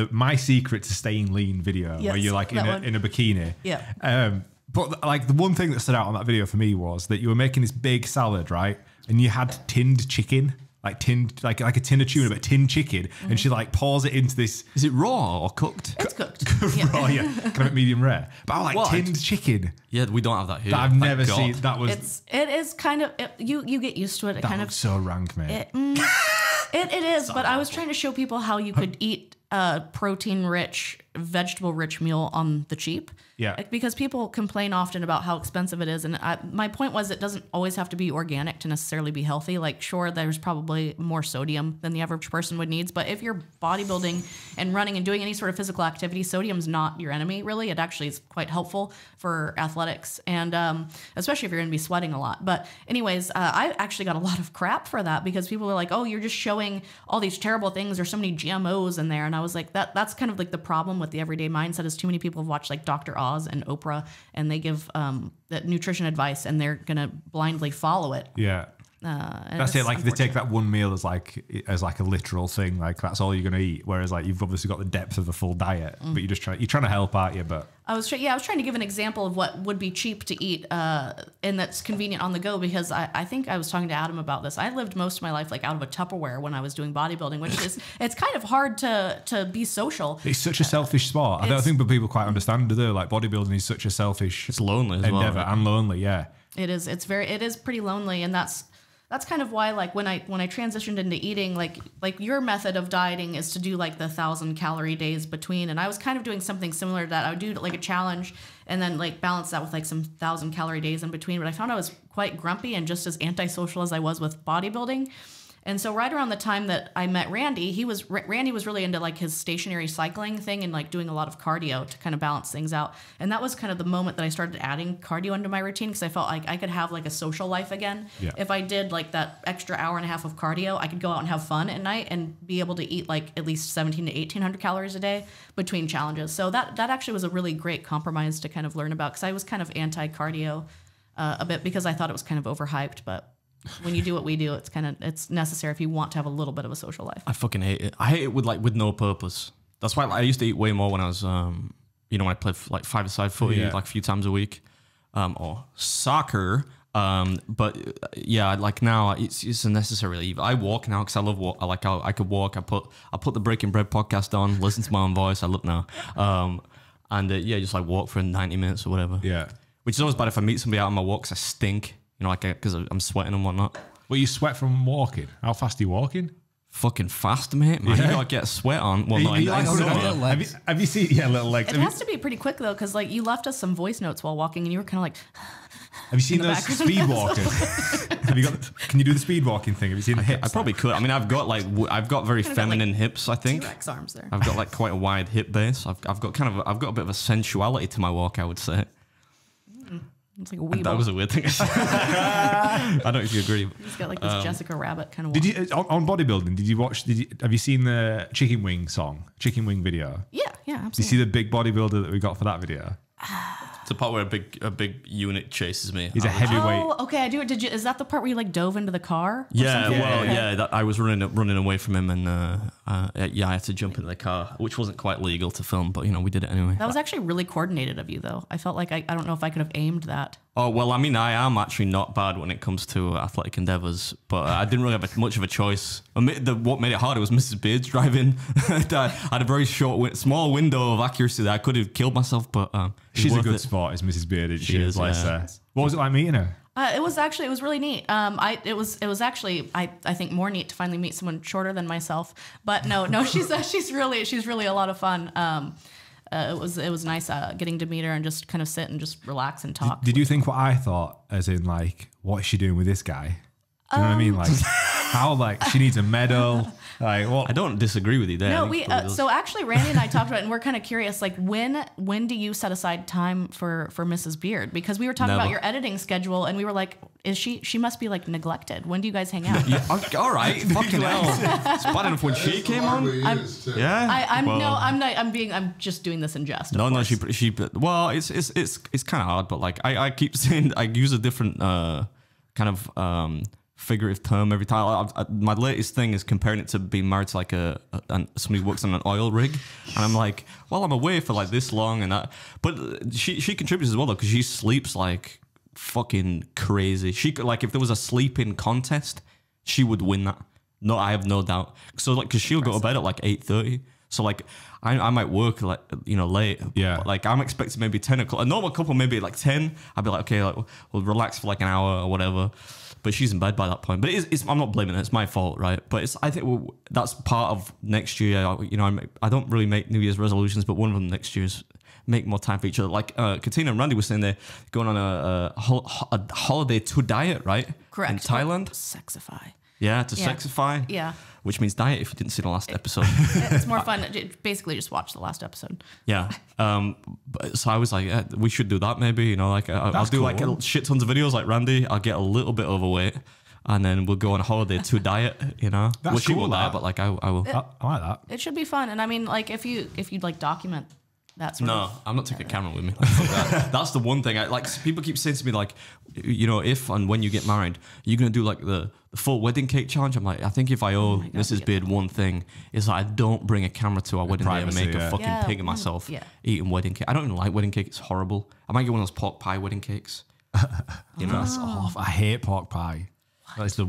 My secret to staying lean video, Yes, where you're like in a bikini. Yeah. But like the one thing that stood out on that video for me was that you were making this big salad, right? And you had tinned chicken. Like a tin of tuna, but tinned chicken, and she like pours it into this. Is it raw or cooked? It's cooked. Raw, yeah, kind of medium rare. But I like What? tinned chicken. Yeah, we don't have that here. That I've Thank never God. seen. That was It is kind of you get used to it. It that kind looks of so rank, mate. it is. But I was trying to show people how you could eat a protein-rich, vegetable-rich meal on the cheap. Yeah. Like, because people complain often about how expensive it is, and my point was it doesn't always have to be organic to necessarily be healthy. Like, sure, there's probably more sodium than the average person would need, but if you're bodybuilding and running and doing any sort of physical activity, sodium's not your enemy, really. It actually is quite helpful for athletics, and especially if you're going to be sweating a lot. But anyways, I actually got a lot of crap for that because people were like, "Oh, you're just showing all these terrible things. There's so many GMOs in there," and I was like, "That's kind of like the problem with the everyday mindset is too many people have watched like Dr. Oz and Oprah, and they give that nutrition advice, and they're gonna blindly follow it." Yeah. That's it. Like they take that one meal as like a literal thing. Like that's all you're gonna eat. Whereas like you've obviously got the depth of a full diet, but you're trying to help, aren't you? But I was trying to give an example of what would be cheap to eat and that's convenient on the go, because I think I was talking to Adam about this. I lived most of my life like out of a Tupperware when I was doing bodybuilding, which is it's kind of hard to be social. it's such a selfish sport. I don't think that people quite understand, do they? Like bodybuilding is such a selfish. It's lonely as endeavor well. and lonely. Yeah. It is. It is pretty lonely, and that's kind of why, like, when I transitioned into eating, like your method of dieting is to do like the 1,000 calorie days between, and I was kind of doing something similar to that. I would do like a challenge and then like balance that with like some 1,000 calorie days in between. But I found I was quite grumpy and just as antisocial as I was with bodybuilding. And so right around the time that I met Randy, Randy was really into like his stationary cycling thing and like doing a lot of cardio to kind of balance things out. And that was kind of the moment that I started adding cardio into my routine, because I felt like I could have like a social life again. Yeah. If I did like that extra hour and a half of cardio, I could go out and have fun at night and be able to eat like at least 1,700 to 1,800 calories a day between challenges. So that actually was a really great compromise to kind of learn about, because I was kind of anti-cardio a bit because I thought it was kind of overhyped, but when you do what we do, it's necessary if you want to have a little bit of a social life. I fucking hate it. I hate it with no purpose. That's why I used to eat way more when I was, when I played like five-a-side footy like a few times a week, or soccer. But yeah, like now it's a necessary leave. I walk now because I love walk. I could walk. I put the Breaking Bread podcast on, listen to my own voice. I look now, and just like walk for 90 minutes or whatever. Yeah. Which is always bad if I meet somebody out on my walks. I stink. You know, like because I'm sweating and whatnot. Well, you sweat from walking. How fast are you walking? Fucking fast, mate. Man, you gotta get sweat on. Well, not in like summer. have you seen little legs? It has to be pretty quick though, because like you left us some voice notes while walking, and you were kind of like. Have you seen those speed walkers? Have you got? Can you do the speed walking thing? Have you seen the hips? I probably could. I mean, I've got very feminine hips. I think T-Rex arms there. I've got like quite a wide hip base. I've got a bit of a sensuality to my walk, I would say. It's like a weeble. That was a weird thing. I don't know if you agree. He's got like this Jessica Rabbit kind of. Did you on bodybuilding? Have you seen the chicken wing video? Yeah, absolutely. Did you see the big bodybuilder that we got for that video? It's the part where a big unit chases me. He's a heavyweight. Oh, okay. I do. Is that the part where you like dove into the car? Yeah. Well, I was running away from him, and I had to jump into the car, which wasn't quite legal to film, but we did it anyway. That was actually really coordinated of you, though. I felt like I don't know if I could have aimed that. Oh well, I mean, I am actually not bad when it comes to athletic endeavors, but I didn't really have much of a choice. What made it harder was Mrs. Beard's driving. I had a very small window of accuracy that I could have killed myself, but she's a good sport, is Mrs. Beard. She is. What was it like meeting her? It was really neat. It was actually I think more neat to finally meet someone shorter than myself. But no, she's really a lot of fun. It was nice getting to meet her and just kind of sit and just relax and talk. Did you think what I thought, as in like, what is she doing with this guy? Do you know what I mean? Like, how she needs a medal. Like, what? I don't disagree with you there. No, so actually Randy and I talked about it, and we're kind of curious, like when do you set aside time for Mrs. Beard? Because we were talking about your editing schedule, and we were like, she must be like neglected. When do you guys hang out? Yeah, all right, fucking hell. It's bad enough when she came on. I'm just doing this in jest. No, she. Well, it's kind of hard, but like I keep saying I use a different kind of figurative term every time. My latest thing is comparing it to being married to like somebody who works on an oil rig, and I'm like, well, I'm away for like this long and that, but she contributes as well though, because she sleeps like fucking crazy. She could, like, if there was a sleeping contest, she would win that. No, I have no doubt. So like, because she'll go to bed at like 8:30. So like, I might work like late. Yeah. But, like I'm expecting maybe 10 o'clock. A normal couple maybe like 10. I'd be like, okay, like we'll relax for like an hour or whatever. But she's in bed by that point. But I'm not blaming her. It's my fault, right? But I think that's part of next year. I don't really make New Year's resolutions, but one of them next year is make more time for each other. Like Katina and Randy were saying they're going on a holiday to diet, right? Correct. In Thailand. Sexify. Yeah, to sexify. Yeah. Which means diet if you didn't see the last episode. It's more fun. Basically, just watch the last episode. Yeah. So I was like, we should do that maybe. Like I'll do like a shit tons of videos like Randy. I'll get a little bit overweight. And then we'll go on a holiday to diet, That's well, she cool, will diet, but like I will. I like that. It should be fun. And I mean, like if you'd like document that sort of. No, I'm not taking a camera with me. That's the one thing. People keep saying to me like, if and when you get married, you're gonna do like the full wedding cake challenge. I'm like, I think if I owe Mrs. Beard one thing, is that I don't bring a camera to our wedding day and make a fucking pig of myself eating wedding cake. I don't even like wedding cake. It's horrible. I might get one of those pork pie wedding cakes. That's awful. I hate pork pie. That's the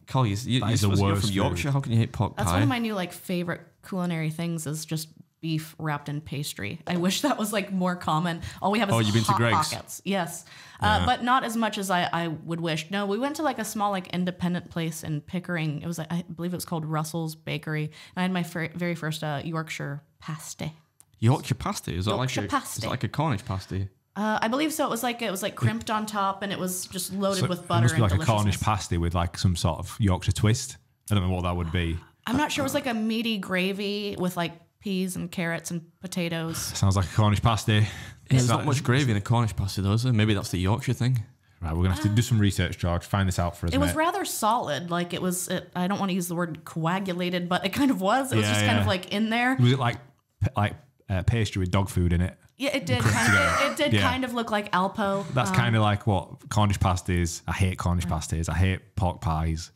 Carl, you're from Yorkshire. How can you hate pork pie? That's one of my new favorite culinary things is just beef wrapped in pastry. I wish that was more common. All we have is you've been to Greg's? Pockets. Yes. But not as much as I would wish. No, we went to a small independent place in Pickering. It was I believe it was called Russell's Bakery. And I had my very first Yorkshire pasty. Yorkshire pasty? Is that pasty. Is it like a Cornish pasty? I believe so. It was crimped on top, and it was just loaded with butter. It must be and a Cornish pasty with some sort of Yorkshire twist. I don't know what that would be. I'm not sure. It was a meaty gravy with peas and carrots and potatoes. Sounds like a Cornish pasty. There's not much gravy in a Cornish pasty, though, is there? Maybe that's the Yorkshire thing. Right, we're gonna have to do some research, George. Find this out for us. It was rather solid. I don't want to use the word coagulated, but it kind of was. It was just kind of in there. Was it like pastry with dog food in it? Yeah, it did. It did kind of look like Alpo. That's kind of like what Cornish pasties. I hate Cornish pasties. I hate pork pies.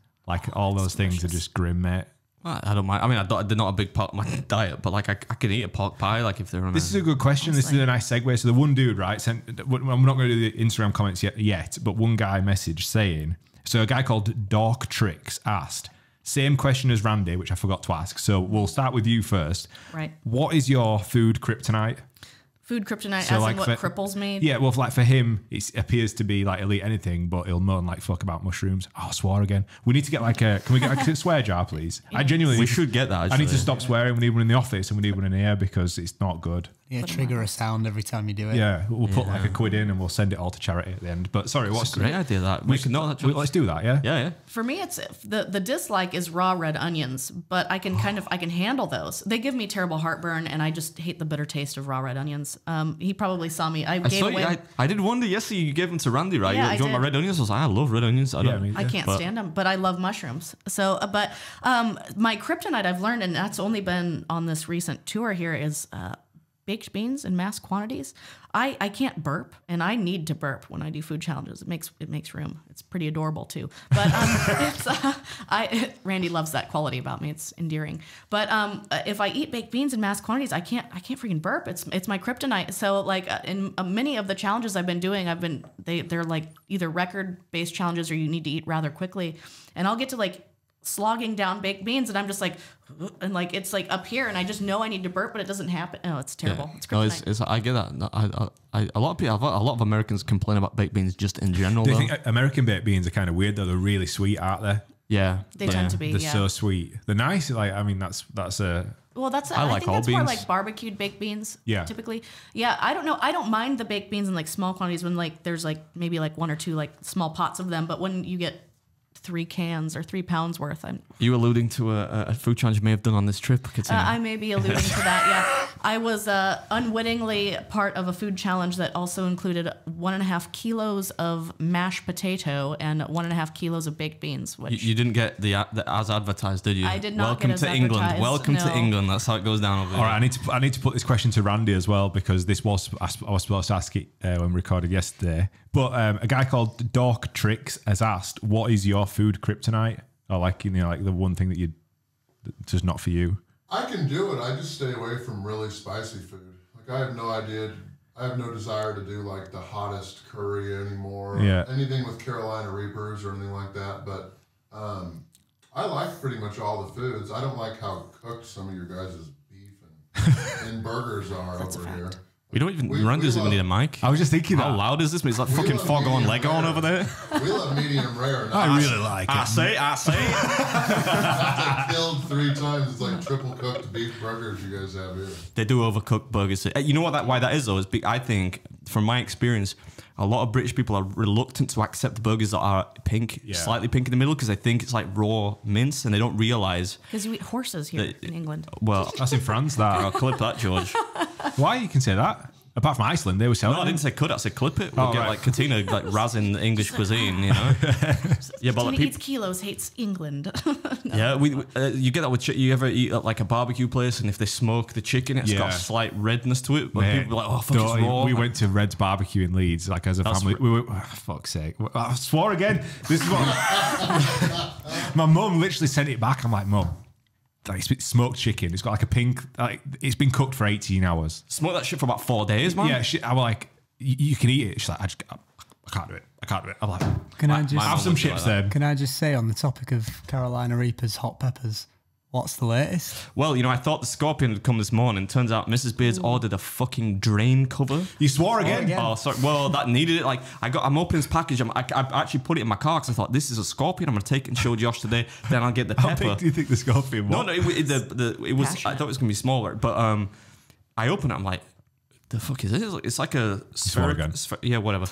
All those things are just grim, mate. I don't mind. I mean, they're not a big part of my diet, but I can eat a pork pie if they're on. This is a good question. This is a nice segue. So the one dude, right, sent. I'm not going to do the Instagram comments yet, but one guy messaged saying, so a guy called Dork Tricks asked, same question as Randy, which I forgot to ask. So we'll start with you first. Right. What is your food kryptonite? Food kryptonite, So, as like, in what cripples me. Yeah, well, like for him, it appears to be like he'll eat anything, but he'll moan like fuck about mushrooms. Oh, I swore again. We need to get like a. Can we get like a swear jar, please? I genuinely. We should get that. I need to actually. stop swearing. We need one in the office and we need one in here because it's not good. Yeah, trigger a sound every time you do it. Yeah, we'll put like a quid in and we'll send it all to charity at the end. But sorry, what's Great idea. That we can know that. Let's do that. Yeah. Yeah, yeah. For me, it's the dislike is raw red onions, but I can I can handle those. They give me terrible heartburn, and I just hate the bitter taste of raw red onions. He probably saw me. I gave saw away. you, I did wonder yesterday you gave them to Randy, right? Yeah, You want my I did. red onions? I was like, I love red onions. I don't. I can't stand them, but I love mushrooms. So, but my kryptonite I've learned, and that's only been on this recent tour here, is baked beans in mass quantities. I can't burp, and I need to burp when I do food challenges. It makes room. It's pretty adorable too. But Randy loves that quality about me. It's endearing. But if I eat baked beans in mass quantities, I can't freaking burp. It's my kryptonite. So like in many of the challenges I've been doing, they're like either record based challenges or you need to eat rather quickly, and I'll get to like slogging down baked beans and I'm just like, and like it's like up here and I just know I need to burp, but it doesn't happen. Oh, it's terrible. It's kryptonite. I get that. A lot of people, a lot of Americans complain about baked beans just in general. Do you though. think American baked beans are kind of weird though? They're really sweet, aren't they? Yeah, They tend to be. They're Yeah. so sweet. They're nice. Like I mean, that's a. Well, that's I like think all that's more beans. like barbecued baked beans. Yeah. Typically. Yeah. I don't know. I don't mind the baked beans in like small quantities when like there's like maybe like 1 or 2 like small pots of them, but when you get 3 cans or 3 pounds worth, You alluding to a food challenge you may have done on this trip, Katina? I may be alluding to that. Yeah, I was unwittingly part of a food challenge that also included 1.5 kilos of mashed potato and 1.5 kilos of baked beans. Which You didn't get the as advertised, did you? I did not Welcome get as to England. advertised, Welcome to no. England. That's how it goes down over there. All right, I need to put this question to Randy as well because this was I was supposed to ask it when we recorded yesterday. But a guy called Dork Tricks has asked, "What is your food kryptonite?" Or like like the one thing that just not for you. I can do it. I just stay away from really spicy food. Like I have no idea. I have no desire to do like the hottest curry anymore. Yeah. Or anything with Carolina Reapers or anything like that. But I like pretty much all the foods. I don't like how cooked some of your guys' beef and burgers are over here. We don't even. We Randy doesn't even love- need a mic. I was just thinking How that. loud is this? It's like fucking love foghorn medium Leghorn rare. over there. We love medium rare. I really like it. say. I killed 3 times. It's like triple cooked beef burgers you guys have here. They do overcook burgers. You know why that is though? Is I think from my experience, a lot of British people are reluctant to accept burgers that are pink, slightly pink in the middle, because they think it's like raw mince, and they don't realize. because you eat horses here in England. Well, That's in France. I'll That. clip that, George. Why you can say that? Apart from Iceland, they were selling. No, I didn't say cut it. I said clip it. We'll Oh, get right. like Katina like razzing the English cuisine, you know. Yeah, but like KatinaEatsKilos hates England. yeah, you get that with you ever eat at like a barbecue place, and if they smoke the chicken, it's got Yeah. a slight redness to it. But Mate, people are like, oh fuck, it's raw. we went to Red's Barbecue in Leeds, like as a That's family. We were, oh, fuck's sake! I swore again. This is what my mum literally sent it back. I'm like, Mum, like, it's smoked chicken. It's got like a pink. Like it's been cooked for 18 hours. Smoke that shit for about 4 days, man. Yeah, I was like, you can eat it. She's like, I can't do it. I can't do it. I'm like, Can I just have some chips then. Can I just say on the topic of Carolina Reapers hot peppers, what's the latest? Well, I thought the scorpion had come this morning. Turns out Mrs. Beard's ordered a fucking drain cover. You swore again. Oh, sorry. Well, that needed it. Like, I'm opening this package. I actually put it in my car because I thought this is a scorpion. I'm gonna take it and show Josh today. Then I'll get the How pepper. big do you think the scorpion was? No, it was. I thought it was gonna be smaller, but I open it. I'm like, the fuck is this? It's like a again. yeah, whatever.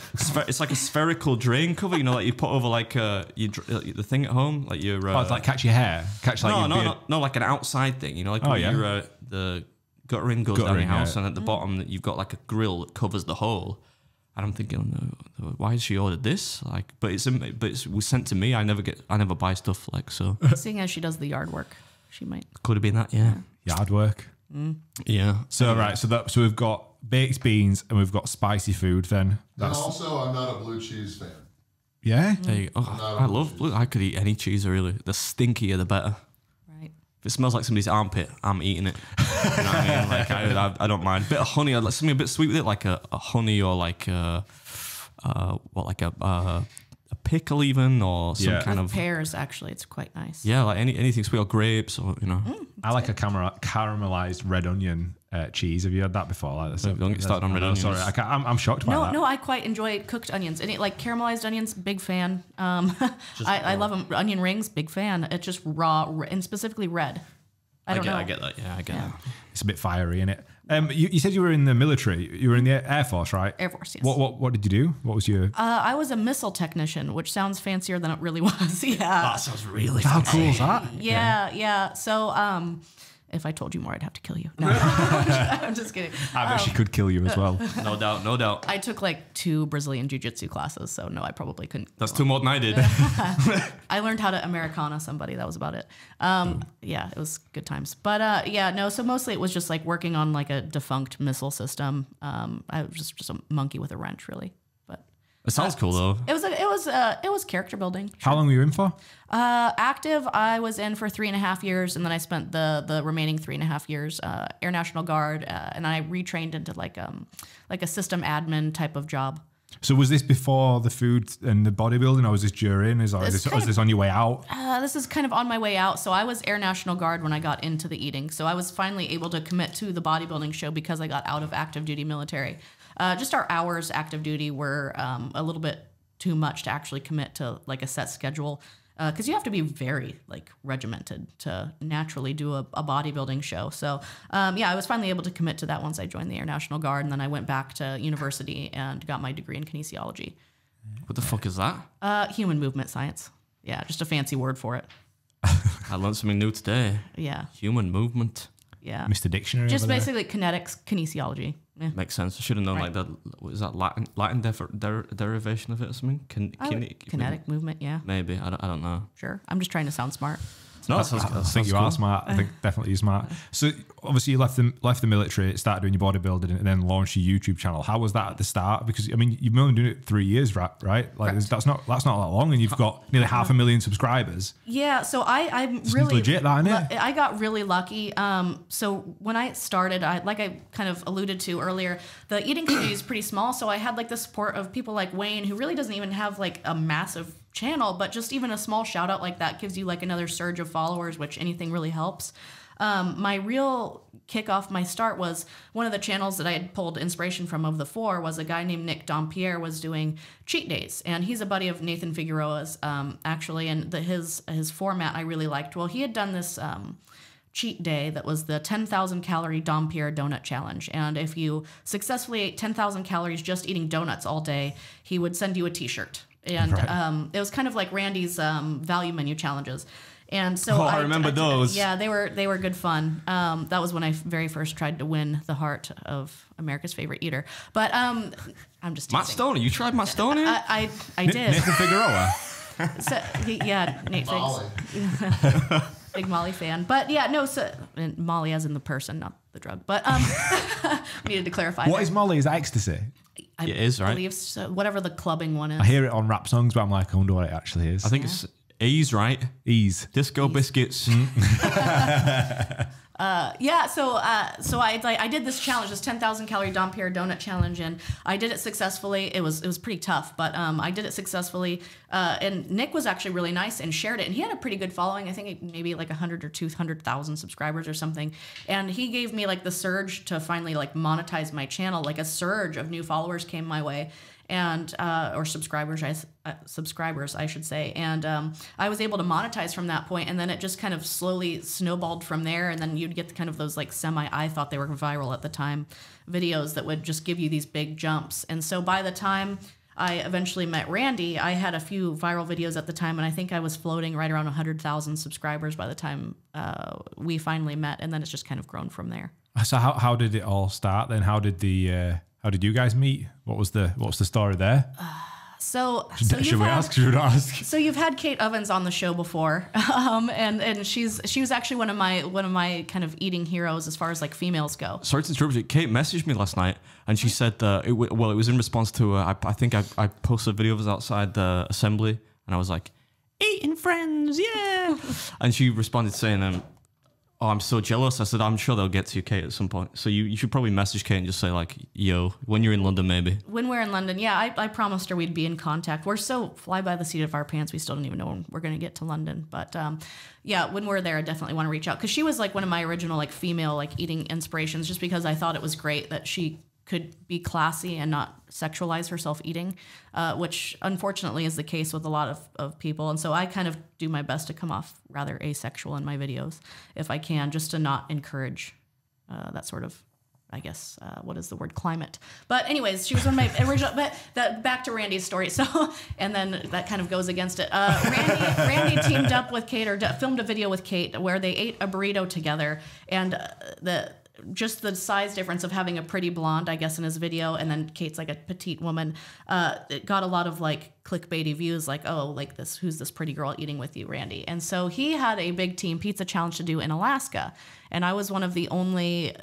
It's like a spherical drain cover. Like you put over like the thing at home, like your. Oh, it's like catch your hair, catch like your beard. No, like an outside thing. Like Oh, where yeah. your the guttering goes down Guttering, your house, yeah. and at the bottom that you've got like a grill that covers the hole. And I'm thinking, why has she ordered this? Like, but it was sent to me. I never buy stuff like so. Seeing as she does the yard work, she might. Could have been that, yeah. Yard work. Yeah. So right, so we've got baked beans and we've got spicy food. Then And also, I'm not a blue cheese fan. yeah. There you go. Oh, I love blue. I could eat any cheese really. The stinkier the better. Right. If it smells like somebody's armpit, I'm eating it. You know what I mean? Like I don't mind. Bit of honey, I'd like something a bit sweet with it, like a honey or like a pickle even, or some kind With of pears, actually, it's quite nice. like anything sweet, or grapes, or I like a caramelized red onion cheese. Have you had that before? Like, Don't get started on red onions. Sorry, I'm shocked by that. No, I quite enjoy cooked onions. And like caramelized onions, big fan. I love them. Onion rings, big fan. It's just raw and specifically red. I don't know. I get that. Yeah, I get that. It's a bit fiery, isn't it? You said you were in the military. You were in the Air Force, right? Air Force, yes. What did you do? What was your... I was a missile technician, which sounds fancier than it really was. Yeah. That sounds really How fancy. cool is that? Yeah. So, if I told you more, I'd have to kill you. No, I'm just kidding. I bet she could kill you as well. No doubt, no doubt. I took like 2 Brazilian jiu-jitsu classes, so no, I probably couldn't. That's 2 more than I did. I learned how to Americana somebody. That was about it. Yeah, it was good times. But yeah, no. So mostly it was just like working on like a defunct missile system. I was just a monkey with a wrench, really. But It sounds cool though. it was character building. How long were you in for? Active, I was in for 3.5 years, and then I spent the remaining 3.5 years Air National Guard, and I retrained into like a system admin type of job. So was this before the food and the bodybuilding, or was this during? Was this on your way out? This is kind of on my way out. So I was Air National Guard when I got into the eating. So I was finally able to commit to the bodybuilding show because I got out of active duty military. Just our hours active duty were a little bit too much to actually commit to like a set schedule. Because you have to be very like regimented to naturally do a bodybuilding show. So yeah, I was finally able to commit to that once I joined the Air National Guard, and then I went back to university and got my degree in kinesiology. What the fuck is that? Human movement science. Yeah, just a fancy word for it. I learned something new today. Yeah, Human movement. yeah. Mr. Dictionary. Just over there? basically kinetics, kinesiology. Yeah. Makes sense. I should have known Right. like that. Was that Latin derivation of it or something? Kinetic movement. Yeah, Maybe. I don't know. sure. I'm just trying to sound smart. No, I think you are smart. I think definitely you're smart. So obviously you left the military, started doing your bodybuilding, and then launched your YouTube channel. How was that at the start? Because I mean, you've been only doing it 3 years, right? Like that's not that long, and you've got nearly 500,000 subscribers. Yeah, so I'm Seems really legit, that, isn't it? I got really lucky. So when I started, like I kind of alluded to earlier, the eating community is pretty small. So I had like the support of people like Wayne, who really doesn't even have like a massive channel, but just even a small shout out like that gives you like another surge of followers, which anything really helps. My real kickoff, my start was one of the channels that I had pulled inspiration from of the 4 was a guy named Nick Dompierre was doing cheat days, and he's a buddy of Nathan Figueroa's actually, and his format I really liked. Well, he had done this cheat day that was the 10,000 calorie Dompierre donut challenge, and if you successfully ate 10,000 calories just eating donuts all day, he would send you a t-shirt. And Right. it was kind of like Randy's value menu challenges. And so I remember those. Yeah, they were good fun. That was when I very first tried to win the heart of America's favorite eater. But I'm just teasing. Matt Stoney. You tried Matt Stoney? I did. Nathan Figueroa. So, yeah, Nate Molly. Figs. Big Molly fan. But yeah, no, so and Molly as in the person, not the drug. But needed to clarify. What that. is Molly? Is that ecstasy? I It is, right? believe so, whatever the clubbing one is. I hear it on rap songs, but I'm like, I wonder what it actually is. I think it's Ease, right? Ease. Disco biscuits. Yeah, so I did this challenge, this 10,000 calorie Dompierre donut challenge, and I did it successfully. It was pretty tough, but I did it successfully. And Nick was actually really nice and shared it, and he had a pretty good following. I think maybe like 100 or 200,000 subscribers or something. And he gave me like the surge to finally like monetize my channel. Like a surge of new followers came my way, and or subscribers, I should say. And I was able to monetize from that point, and then it just kind of slowly snowballed from there. And then you'd get kind of those like I thought they were viral at the time, videos that would just give you these big jumps. And so by the time I eventually met Randy, I had a few viral videos at the time, and I think I was floating right around 100,000 subscribers by the time we finally met. And then it's just kind of grown from there. So how did it all start then? How did you guys meet? What's the story there? So Should we ask? Should we not ask? So you've had Kate Ovens on the show before, and she was actually one of my kind of eating heroes as far as like females go. Sorry to interrupt you. Kate messaged me last night, and she said that it was in response to I think I posted a video of us outside the assembly, and I was like, "Eating friends, yeah," and she responded saying, oh, I'm so jealous. I said, I'm sure they'll get to you, Kate, at some point. So you should probably message Kate and just say like, yo, when you're in London, maybe. When we're in London, yeah, I promised her we'd be in contact. We're so fly by the seat of our pants, we still don't even know when we're going to get to London. But yeah, when we're there, I definitely want to reach out. Because she was like one of my original like female like eating inspirations, just because I thought it was great that she could be classy and not sexualize herself eating, which unfortunately is the case with a lot of people. And so I kind of do my best to come off rather asexual in my videos if I can, just to not encourage that sort of, I guess, what is the word, climate. But anyways, she was one of my original, but back to Randy's story. So, and then that kind of goes against it. Randy teamed up with Kate, or filmed a video with Kate where they ate a burrito together, and just the size difference of having a pretty blonde, I guess, in his video, and then Kate's like a petite woman, it got a lot of like clickbaity views, like, oh, like this, who's this pretty girl eating with you, Randy? And so he had a big team pizza challenge to do in Alaska, and I was one of the only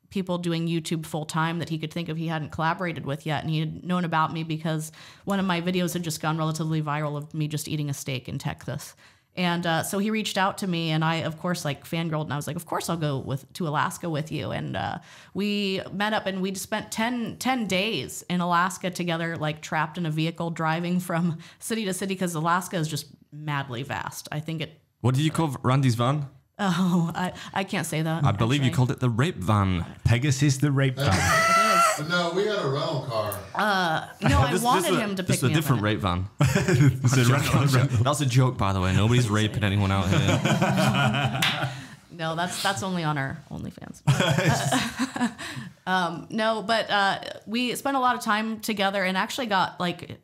people doing YouTube full time that he could think of he hadn't collaborated with yet, and he had known about me because one of my videos had just gone relatively viral of me just eating a steak in Texas. And so he reached out to me, and I, of course, like fangirled, and I was like, of course I'll go to Alaska with you. And we met up, and we spent 10 days in Alaska together, like trapped in a vehicle driving from city to city, because Alaska is just madly vast. I think it... What did you call Randy's van? Oh, I can't say that. I believe you called it the rape van. Pegasus the rape van. No, we had a rental car. No, I wanted him to pick me up. This is a different rape van. Rental. That's a joke, by the way. Nobody's raping anyone out here. No, that's only on our OnlyFans. No, but we spent a lot of time together and actually got like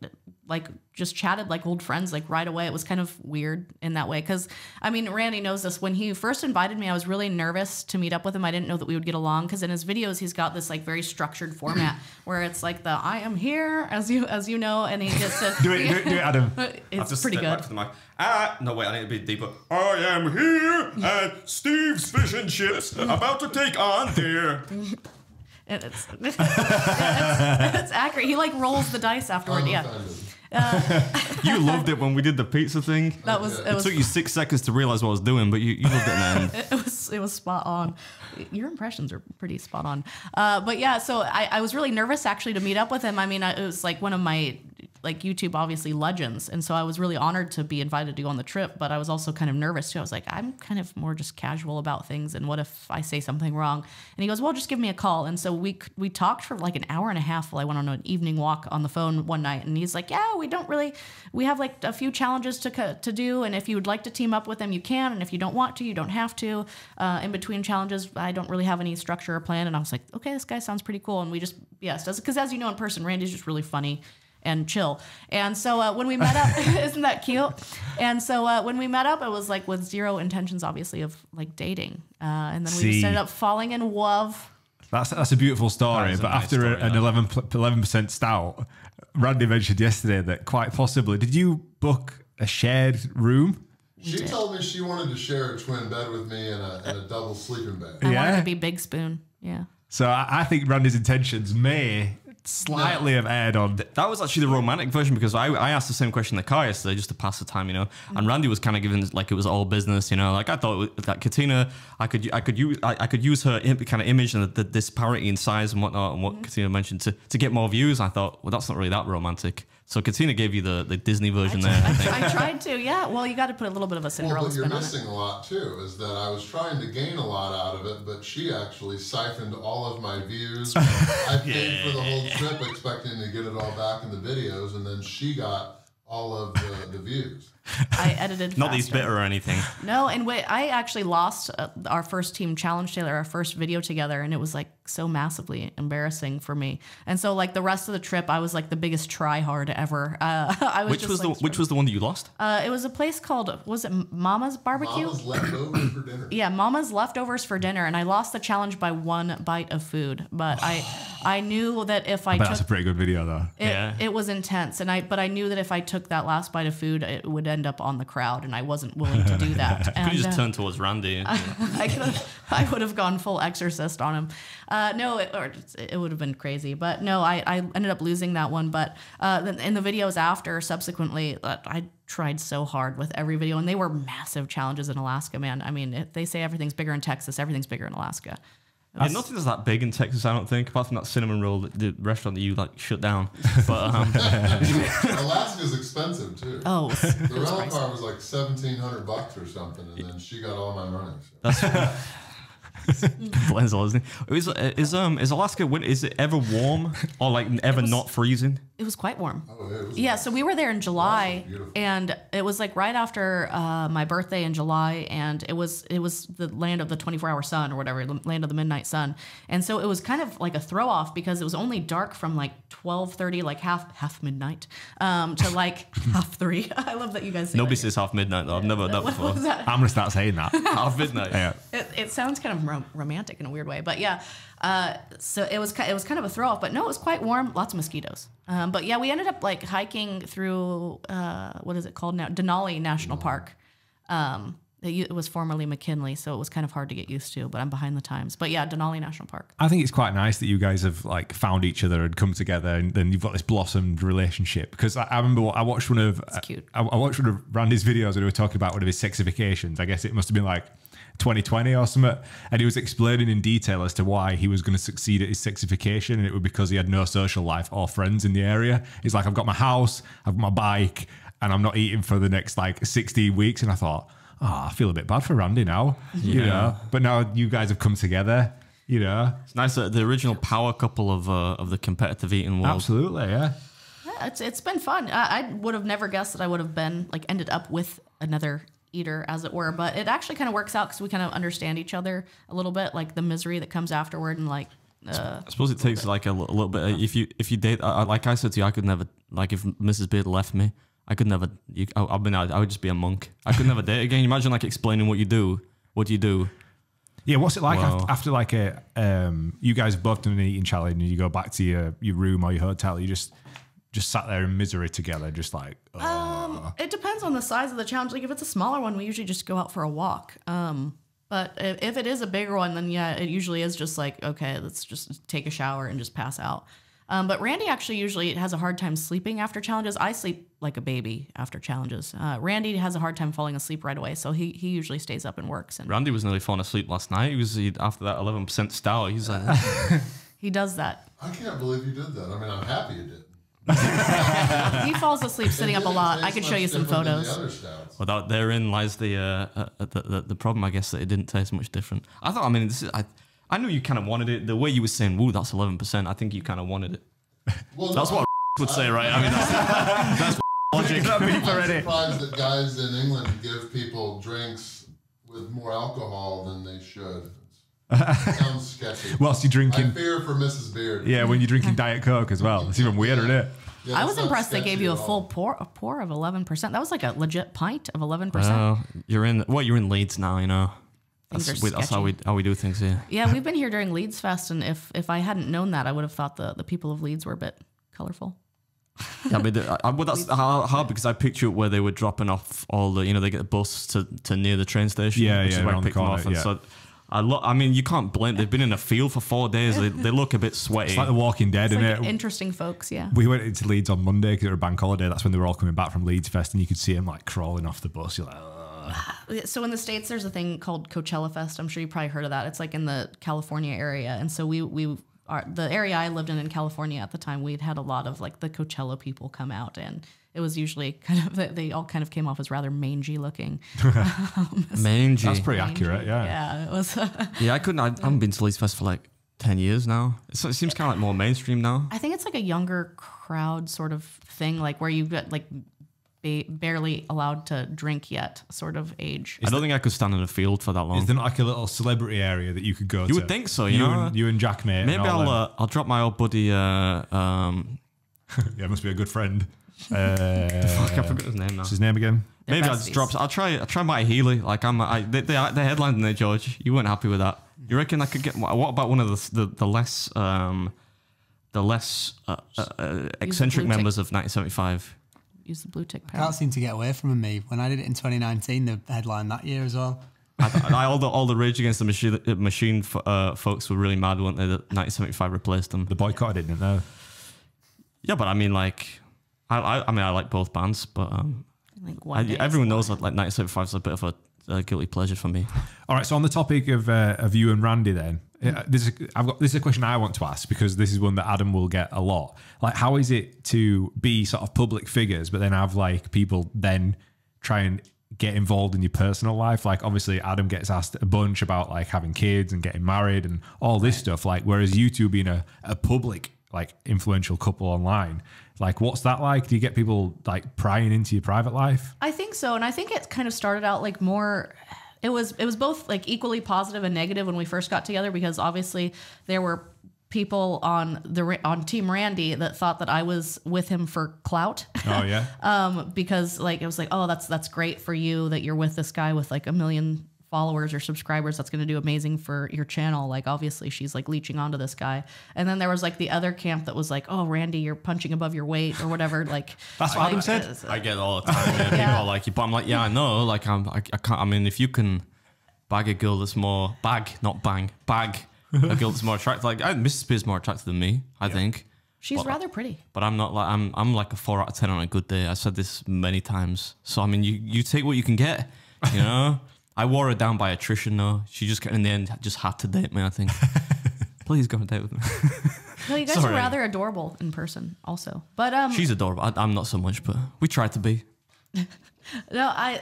just chatted like old friends like right away. It was kind of weird in that way because, I mean, Randy knows this. When he first invited me, I was really nervous to meet up with him. I didn't know that we would get along because in his videos he's got this like very structured format where it's like the I am here as you know, and he just do it, Adam. It's pretty good. To the mic. No, wait, I need to be deeper. I am here at Steve's Fish and Chips, about to take on their... And it's accurate. He like rolls the dice afterward. Yeah. You loved it when we did the pizza thing. It took you 6 seconds to realize what I was doing, but you loved it in the end. It was spot on. Your impressions are pretty spot on. But yeah, so I was really nervous actually to meet up with him. I mean, it was like one of my like YouTube obviously legends, and so I was really honored to be invited to go on the trip. But I was also kind of nervous too. I was like, I'm kind of more just casual about things, and what if I say something wrong? And he goes, well, just give me a call. And so we talked for like an hour and a half while I went on an evening walk on the phone one night, and he's like, yeah, we have like a few challenges to do, and if you would like to team up with them, you can, and if you don't want to, you don't have to. In between challenges, I don't really have any structure or plan. And I was like, okay, this guy sounds pretty cool. And we just, yes, because as you know in person, Randy's just really funny and chill. And so when we met up, isn't that cute? And so when we met up, it was like with zero intentions, obviously, of like dating. And then we just ended up falling in love. That's a beautiful story. But nice after story, an 11% stout, Randy mentioned yesterday that quite possibly, did you book a shared room? She told me she wanted to share a twin bed with me and a double sleeping bag. I wanted to be Big Spoon. Yeah. So I think Randy's intentions may slightly have aired on. That was actually the romantic version because I asked the same question to Kai yesterday just to pass the time, you know. And Randy was kind of giving like it was all business, you know. Like I thought that Katina, I could use her kind of image and the disparity in size and whatnot, and what Katina mentioned to get more views. I thought, well, that's not really that romantic. So Katina gave you the Disney version there. I think. I tried to, yeah. Well, you got to put a little bit of a Cinderella spin on it. What you're missing a lot too is that I was trying to gain a lot out of it, but she actually siphoned all of my views. I paid for the whole trip expecting to get it all back in the videos, and then she got all of the views. I edited Not these bitter or anything. No, and I actually lost our first team challenge together, our first video together, and it was like so massively embarrassing for me. And so like the rest of the trip, I was like the biggest try hard ever. Which was the one that you lost? It was a place called, was it Mama's Barbecue? Mama's Leftovers for Dinner. Yeah, Mama's Leftovers for Dinner, and I lost the challenge by one bite of food. But I knew that if I took, that's a pretty good video though. It was intense, but I knew that if I took that last bite of food, it would end up on the crowd, and I wasn't willing to do that. You could just turn towards Randy. I would have gone full exorcist on him. No, it would have been crazy. But no, I ended up losing that one. But in the videos after, subsequently, I tried so hard with every video. And they were massive challenges in Alaska, man. I mean, they say everything's bigger in Texas. Everything's bigger in Alaska. Yeah, nothing's that big in Texas, I don't think, apart from that cinnamon roll, the restaurant that you like shut down. But Alaska's expensive too. Oh, the rental car was like $1,700 or something, and then she got all my money. So. that's Lenzel, isn't it? Is Alaska? Is it ever warm or like ever not freezing? It was quite warm. Oh, it was Yeah, so we were there in July, beautiful. and it was like right after my birthday in July, and it was the land of the 24-hour sun or whatever, the land of the midnight sun, and so it was kind of like a throw off because it was only dark from like 12:30, like half midnight, to like 2:30. I love that you guys say Nobody that. says half midnight though. I've never heard that What before. was that? I'm gonna start saying that. Half midnight. Yeah. It sounds kind of romantic in a weird way, but yeah. So it was kind of a throw off, but no, it was quite warm. Lots of mosquitoes. But yeah, we ended up like hiking through what is it called now? Denali National Park. It was formerly McKinley, so it was kind of hard to get used to. But I'm behind the times. But yeah, Denali National Park. I think it's quite nice that you guys have like found each other and come together, and then you've got this blossomed relationship. Because I remember I watched one of cute. I watched one of Randy's videos, and he was talking about one of his sexifications. I guess it must have been like 2020 or something, and he was explaining in detail as to why he was going to succeed at his sexification, and it was because he had no social life or friends in the area. He's like, I've got my house, I've got my bike, and I'm not eating for the next like 16 weeks. And I thought, I feel a bit bad for Randy now, you know. But now you guys have come together, you know. It's nice that the original power couple of the competitive eating world. Absolutely, yeah. Yeah, it's been fun. I would have never guessed that I would have been like ended up with another eater, as it were, but it actually kind of works out because we kind of understand each other a little bit, like the misery that comes afterward, and like I suppose it takes like a little bit. If you date, like I said to you, I could never, like if Mrs. Beard left me, I could never. I would just be a monk. I could never date again. Imagine like explaining what you do. What do you do? Yeah, what's it like Wow. after like a you guys have both done an eating challenge and you go back to your room or your hotel, you just sat there in misery together, just like it depends on the size of the challenge. Like if it's a smaller one, we usually just go out for a walk. But if it is a bigger one, then yeah, it usually is just like, okay, let's just take a shower and just pass out. But Randy actually usually has a hard time sleeping after challenges. I sleep like a baby after challenges. Randy has a hard time falling asleep right away, so he usually stays up and works. And Randy was nearly falling asleep last night. After that 11% stout. He's like, he does that. I can't believe you did that. I mean, I'm happy you did. He falls asleep sitting up a lot. I could show you some photos. well, therein lies the problem, I guess, that it didn't taste much different. I thought, I mean, I knew you kind of wanted it. The way you were saying, "Woo, that's 11%." I think you kind of wanted it. Well, That's what would say, right? I mean, that's logic. I'm surprised that guys in England give people drinks with more alcohol than they should. Sounds sketchy. whilst you're I drinking. fear for Mrs. Beard. Yeah, when you're drinking Diet Coke as well. It's even weirder, isn't it? Yeah, I that's was not impressed they sketchy gave you a at all. full pour of 11%. That was like a legit pint of 11%. Well, you're in Leeds now, you know. Things are That's how we do things here. Yeah, we've been here during Leeds Fest, and if I hadn't known that, I would have thought the people of Leeds were a bit colorful. Yeah, I mean, well, that's hard because I picture it where they were dropping off all the, they get a bus to near the train station. Yeah, which yeah, is where I around the pick them corner, off. And yeah. so I mean, you can't blame. They've been in a field for 4 days. They look a bit sweaty. It's like The Walking Dead, It's isn't like it? interesting folks, yeah. We went into Leeds on Monday because it was a bank holiday. That's when they were all coming back from Leeds Fest, and you could see them like crawling off the bus. You're like, ugh. So in the States, there's a thing called Coachella Fest. I'm sure you probably heard of that. It's like in the California area. And so the area I lived in California at the time, we'd had a lot of like the Coachella people come out, and it was usually kind of, they all kind of came off as rather mangy looking. Mangy. That's pretty accurate, yeah. Yeah, it was. Yeah, I haven't been to Leeds Fest for like 10 years now. It seems kind of like more mainstream now. I think it's like a younger crowd sort of thing, like where you've got like barely allowed to drink yet sort of age. I don't think I could stand in a field for that long. Is there not like a little celebrity area that you could go to? You would think so, you know? You and Jack, mate. Maybe I'll drop my old buddy. Yeah, must be a good friend. Fuck, I forgot his name now. What's his name again? They're Maybe I'll just besties. drop. I'll try Matty Healy. Like they headlined in there, George. You weren't happy with that. You reckon I could get? What about one of the less eccentric blue members of 1975? Use the blue tick I power. can't seem to get away from me. When I did it in 2019, the headline that year as well. All the Rage Against the Machine folks were really mad, weren't they? That 1975 replaced them. The boycott, I didn't know. Yeah, but I mean, like, I mean, I like both bands, but everyone knows that like 1975 is a bit of a guilty pleasure for me. All right, so on the topic of you and Randy, then this is a question I want to ask, because this is one that Adam will get a lot. Like, how is it to be sort of public figures, but then have like people then try and get involved in your personal life? Like, obviously Adam gets asked a bunch about like having kids and getting married and all this stuff, like, whereas you two being a public, like, influential couple online, like, what's that like? Do you get people like prying into your private life? I think so, and I think it kind of started out like more. It was both like equally positive and negative when we first got together, because obviously there were people on Team Randy that thought that I was with him for clout. Oh yeah. Because like it was like, oh, that's great for you that you're with this guy with like 1 million followers or subscribers. That's going to do amazing for your channel. Like, obviously she's like leeching onto this guy. And then there was like the other camp that was like, oh, Randy, you're punching above your weight or whatever. Like, that's what Adam said. I get it all the time. Yeah. People are like, but I'm like, yeah, I know. Like, I can't. I mean, if you can bag a girl that's more bag a girl that's more attractive. Like, Mrs. Spears more attractive than me, I think. She's rather pretty. But I'm not like I'm like a 4 out of 10 on a good day. I said this many times. So I mean, you take what you can get, you know. I wore her down by attrition though. She just in the end just had to date me, I think. Please go on a date with me. No, you guys are rather adorable in person also. But she's adorable. I'm not so much, but we try to be. No,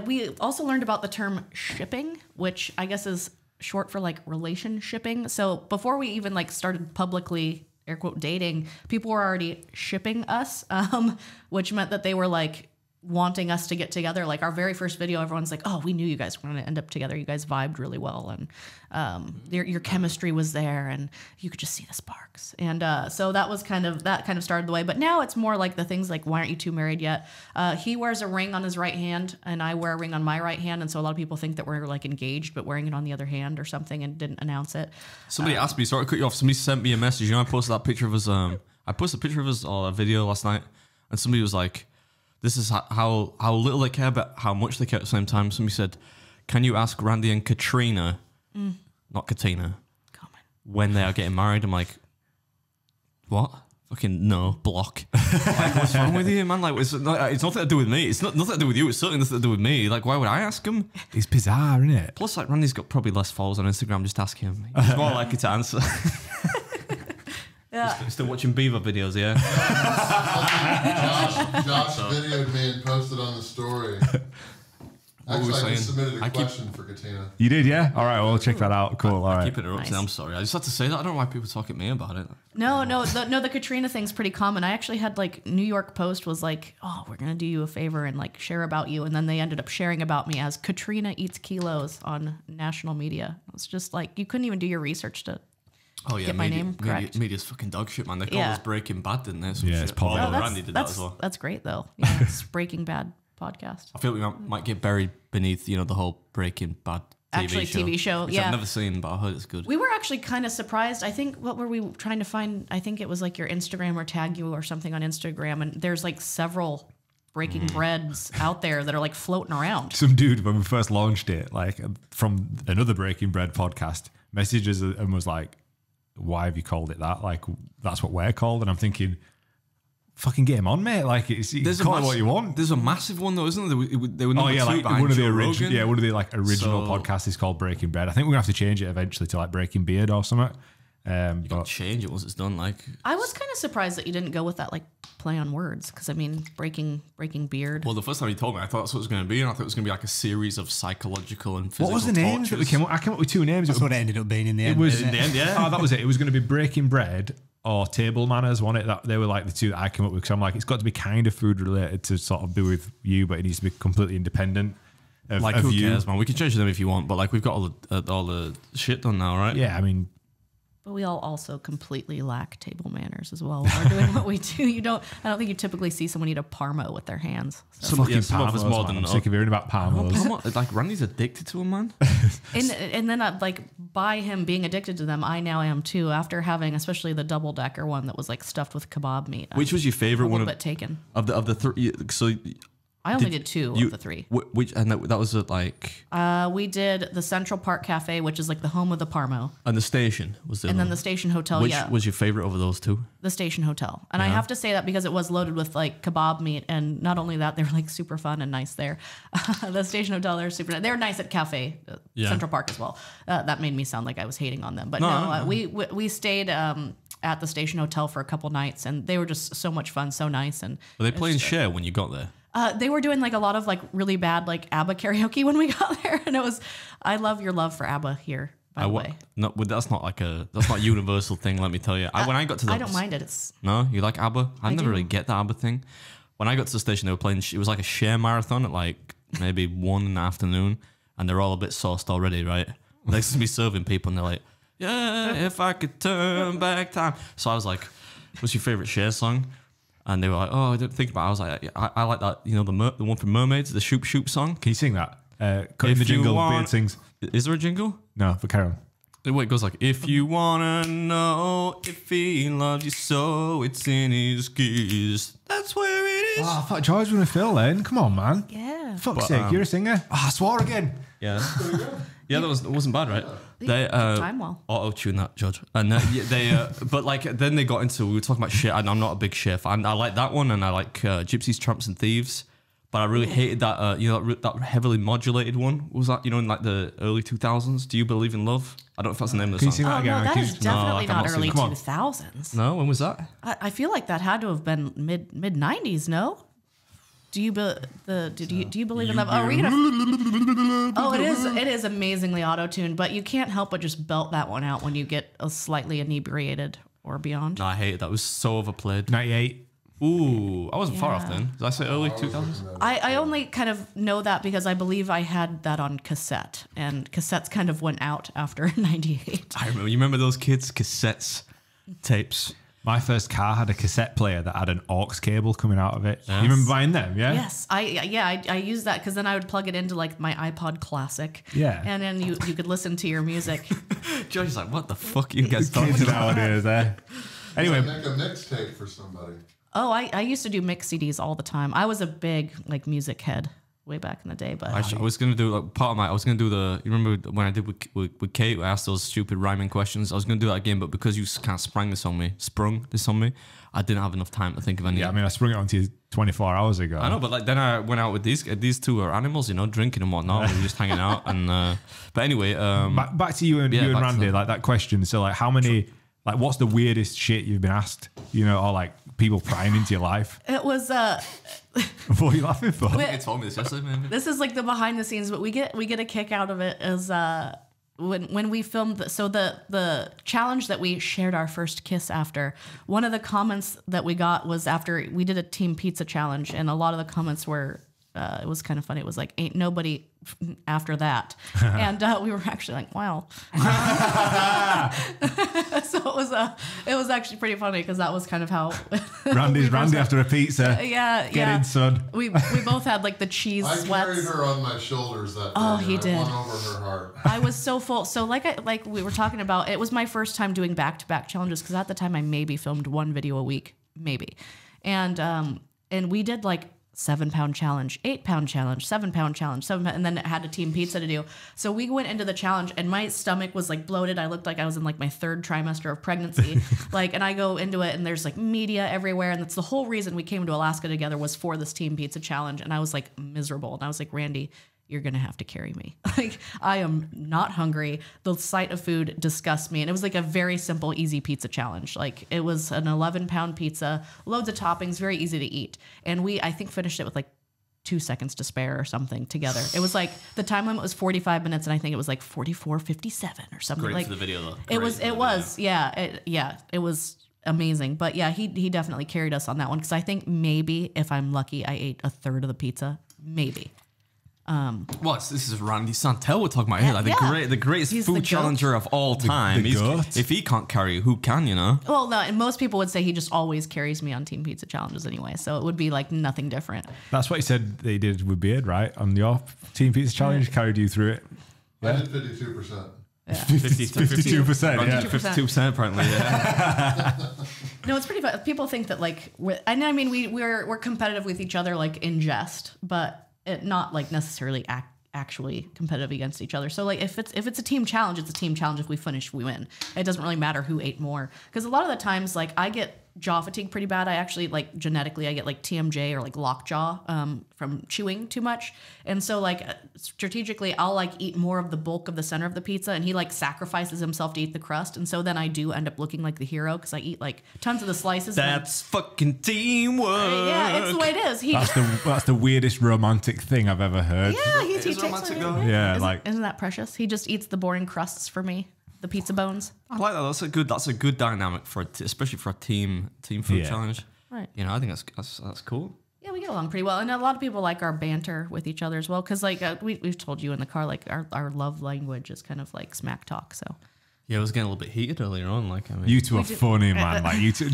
we also learned about the term shipping, which I guess is short for like relationshipping. So before we even like started publicly air quote dating, people were already shipping us, which meant that they were like wanting us to get together. Like our very first video, everyone's like, oh, we knew you guys were going to end up together. You guys vibed really well. And your chemistry was there and you could just see the sparks. And so that kind of started the way. But now it's more like the things like, why aren't you two married yet? He wears a ring on his right hand and I wear a ring on my right hand. And so a lot of people think that we're like engaged, but wearing it on the other hand or something and didn't announce it. Somebody asked me, sorry to cut you off. Somebody sent me a message. You know, I posted that picture of us. I posted a picture of us on a video last night and somebody was like, this is how little they care, but how much they care at the same time. Somebody said, can you ask Randy and Katrina, not Katina, when they are getting married? I'm like, what? Fucking no, block. Like, what's wrong with you, man? Like, it's nothing to do with me. It's nothing to do with you. It's certainly nothing to do with me. Like, why would I ask him? It's bizarre, isn't it? Plus, like, Randy's got probably less followers on Instagram. Just ask him. He's more likely to answer. Yeah. Still watching beaver videos, yeah? Josh videoed me and posted on the story. Actually, I just submitted a question for Katina. You did, yeah? All right, we'll check that out. Cool, all right. Keep interrupting. Nice. I'm sorry. I just had to say that. I don't know why people talk at me about it. No, the Katrina thing's pretty common. I actually had like New York Post was like, oh, we're going to do you a favor and like share about you. And then they ended up sharing about me as KatinaEatsKilos on national media. It's just like, you couldn't even do your research to get my name correct. Media's fucking dog shit, man. They called us Breaking Bad, didn't they? Yeah, it's probably. Randy did that as well. That's great, though. Yeah, it's Breaking Bad podcast. I feel like we might get buried beneath, the whole Breaking Bad TV show. Which I've never seen, but I heard it's good. We were actually kind of surprised. I think, what were we trying to find? I think it was like your Instagram or tag you or something on Instagram, and there's like several Breaking Breads out there that are like floating around. Some dude, when we first launched it, like from another Breaking Bread podcast, messages and was like, why have you called it that? Like, that's what we're called. And I'm thinking, fucking get him on, mate. Like, you call it what you want. There's a massive one though, isn't there? They were number two like behind one of the Joe original. Rogan. Yeah, one of the like original podcasts is called Breaking Bread. I think we're gonna have to change it eventually to like Breaking Beard or something. You got to change it once it's done. Like, I was kind of surprised that you didn't go with that like play on words, because I mean, breaking beard. Well, the first time you told me, I thought that's what it was going to be, and I thought it was going to be like a series of psychological and physical. What was the names that we came up? I came up with two names. That's what it ended up being in the end. It was in the end, yeah. Oh, that was it. It was going to be Breaking Bread or Table Manners, wasn't it? That they were like the two that I came up with. Because I'm like, it's got to be kind of food related to sort of be with you, but it needs to be completely independent. Like, who cares, man? We can change them if you want, but like, we've got all the shit done now, right? Yeah, I mean. But we all also completely lack table manners as well when we're doing what we do. I don't think you typically see someone eat a Parmo with their hands. So. Some of us more than I'm sick of hearing about Parmos. Like, Randy's addicted to them, man. and then like by him being addicted to them, I now am too. After having especially the double decker one that was like stuffed with kebab meat. Which was your favorite one? A little bit taken of the three. So I only did 2 of the 3. Which and that was at like We did the Central Park Cafe, which is like the home of the Parmo, and the station was there. and then the Station Hotel. Which Yeah, was your favorite over those 2? the Station Hotel. And I have to say that because it was loaded with like kebab meat, and not only that, they were like super fun and nice there. The Station Hotel, they're super nice. They're nice at Cafe Central Park as well. That made me sound like I was hating on them, but no. We stayed at the Station Hotel for a couple nights, and they were just so much fun, so nice. And Were they playing Share when you got there? they were doing like a lot of like really bad like ABBA karaoke when we got there, and it was I love your love for ABBA here. By the way, No, but that's not a universal thing. Let me tell you. When I got to I don't mind it. It's No, you like ABBA? I never do. really get the ABBA thing. When I got to the station, they were playing. It was like a Share marathon at like maybe 1 in the afternoon, and they're all a bit sauced already, right? They used to be serving people, and they're like, "Yeah, if I could turn back time." So I was like, "What's your favorite Share song?" And they were like, "Oh, I didn't think about it." I was like, I like that, you know, the one from Mermaids, the Shoop Shoop song. Can you sing that? Cut in If the you jingle, want- Beard sings. Is there a jingle? No, but carry on. It goes like, if you wanna know if he loves you so, it's in his kiss. That's where it is. Oh, I thought George was going to fill in. Come on, man. yeah. Fuck's sake, you're a singer. I swore again. Yeah. Yeah, it wasn't bad, right? They time well. auto-tune that, Judge. And but like then they got into, we were talking about shit, and I'm not a big Share fan. I like that one, and I like Gypsies, Tramps and Thieves. But I really hated that, that heavily modulated one. What was that, in like the early 2000s? Do You Believe in Love? I don't know if that's the name of the Can you song. sing that Oh, again? no, that Can is you- definitely I'm not not early singing. Come on. 2000s. No, when was that? I feel like that had to have been mid 90s. No, do you believe in love? Are we gonna? Oh, it is amazingly auto tuned, but you can't help but just belt that one out when you get a slightly inebriated or beyond. No, I hated that. It was so overplayed. 98. Ooh, I wasn't far off Yeah. then. Did I say early 2000s? I only kind of know that because I believe I had that on cassette, and cassettes kind of went out after 98. I remember. You remember those kids' cassettes, tapes? My first car had a cassette player that had an aux cable coming out of it. You remember buying them, yeah? Yes, I used that because then I would plug it into like my iPod Classic. Yeah. And then you could listen to your music. Joey's like, what the fuck are you guys talking Kids about? nowadays, eh? Anyway, Make a mixtape for somebody. Oh, I used to do mix CDs all the time. I was a big like music head way back in the day, but Actually, I was gonna do like part of my. I was gonna do the. You remember when I did with Kate? I asked those stupid rhyming questions. I was gonna do that again, but because you kind of sprung this on me, I didn't have enough time to think of any. yeah, I mean, I sprung it onto you 24 hours ago. I know, but like then I went out with these two are animals, drinking and whatnot. We were just hanging out, and but anyway, Back to you and Yeah, you and back to Randy, that. like that question. So, like, how many, like, what's the weirdest shit you've been asked? Or like people prying into your life? it was What are you laughing for? you told me this yesterday, maybe. this is like the behind the scenes, but we get a kick out of it is when we filmed the challenge that we shared our first kiss after. One of the comments that we got was after we did a team pizza challenge, and a lot of the comments were it was kind of funny. It was like, ain't nobody after that. And we were actually like, wow. So it was actually pretty funny because that was kind of how Randy after a pizza. yeah, Get in, son. We both had like the cheese I carried sweats. her on my shoulders that day. Oh, he and did. I won over her heart. I was so full. So like we were talking about, it was my first time doing back-to-back challenges because at the time I maybe filmed one video a week, maybe. And we did like 7-pound challenge, 8-pound challenge, 7-pound challenge, and then it had a team pizza to do. So we went into the challenge and my stomach was like bloated. I looked like I was in like my 3rd trimester of pregnancy. And I go into it and there's like media everywhere. And that's the whole reason we came to Alaska together was for this team pizza challenge. And I was like miserable. And I was like, Randy, you're going to have to carry me. Like, I am not hungry. The sight of food disgusts me. And it was like a very simple, easy pizza challenge. Like, it was an 11-pound pizza, loads of toppings, very easy to eat. And I think, finished it with like 2 seconds to spare or something together. It was like, the time limit was 45 minutes, and I think it was like 44:57 or something. Great like for the video, though. It was, it was amazing. But yeah, he definitely carried us on that one because I think maybe, if I'm lucky, I ate a third of the pizza. Maybe. This is Randy Santel we're talking about here. Like Yeah. the greatest He's the food goat. challenger of all time. the goat. If he can't carry, who can, Well, no, and most people would say he just always carries me on team pizza challenges anyway, so it would be like nothing different. That's what he said they did with Beard, right? On your team pizza challenge, carried you through it. I did 52%. 52%. Yeah. 52% apparently. Yeah. No, it's pretty fun. People think that like, and I mean, we're competitive with each other like in jest, but not like necessarily actually competitive against each other. So like if it's a team challenge, it's a team challenge. If we finish, we win. It doesn't really matter who ate more, because a lot of the times like I get jaw fatigue pretty bad. I actually like genetically I get like TMJ or like lockjaw from chewing too much. And so like strategically I'll like eat more of the bulk of the center of the pizza, and he like sacrifices himself to eat the crust. And so then I do end up looking like the hero because I eat like tons of the slices. That's fucking teamwork. Yeah, it's the way it is. That's the weirdest romantic thing I've ever heard. Yeah, he takes romantic it. though. Yeah, Isn't that precious? He just eats the boring crusts for me, the pizza bones. I like that. That's a good dynamic for especially for a team food challenge. Right. You know, I think that's cool. Yeah, we get along pretty well, and a lot of people like our banter with each other as well. Because like we've told you in the car, like our love language is kind of like smack talk. So Yeah, it was getting a little bit heated earlier on. Like, I mean, You two are funny, man. Like you two,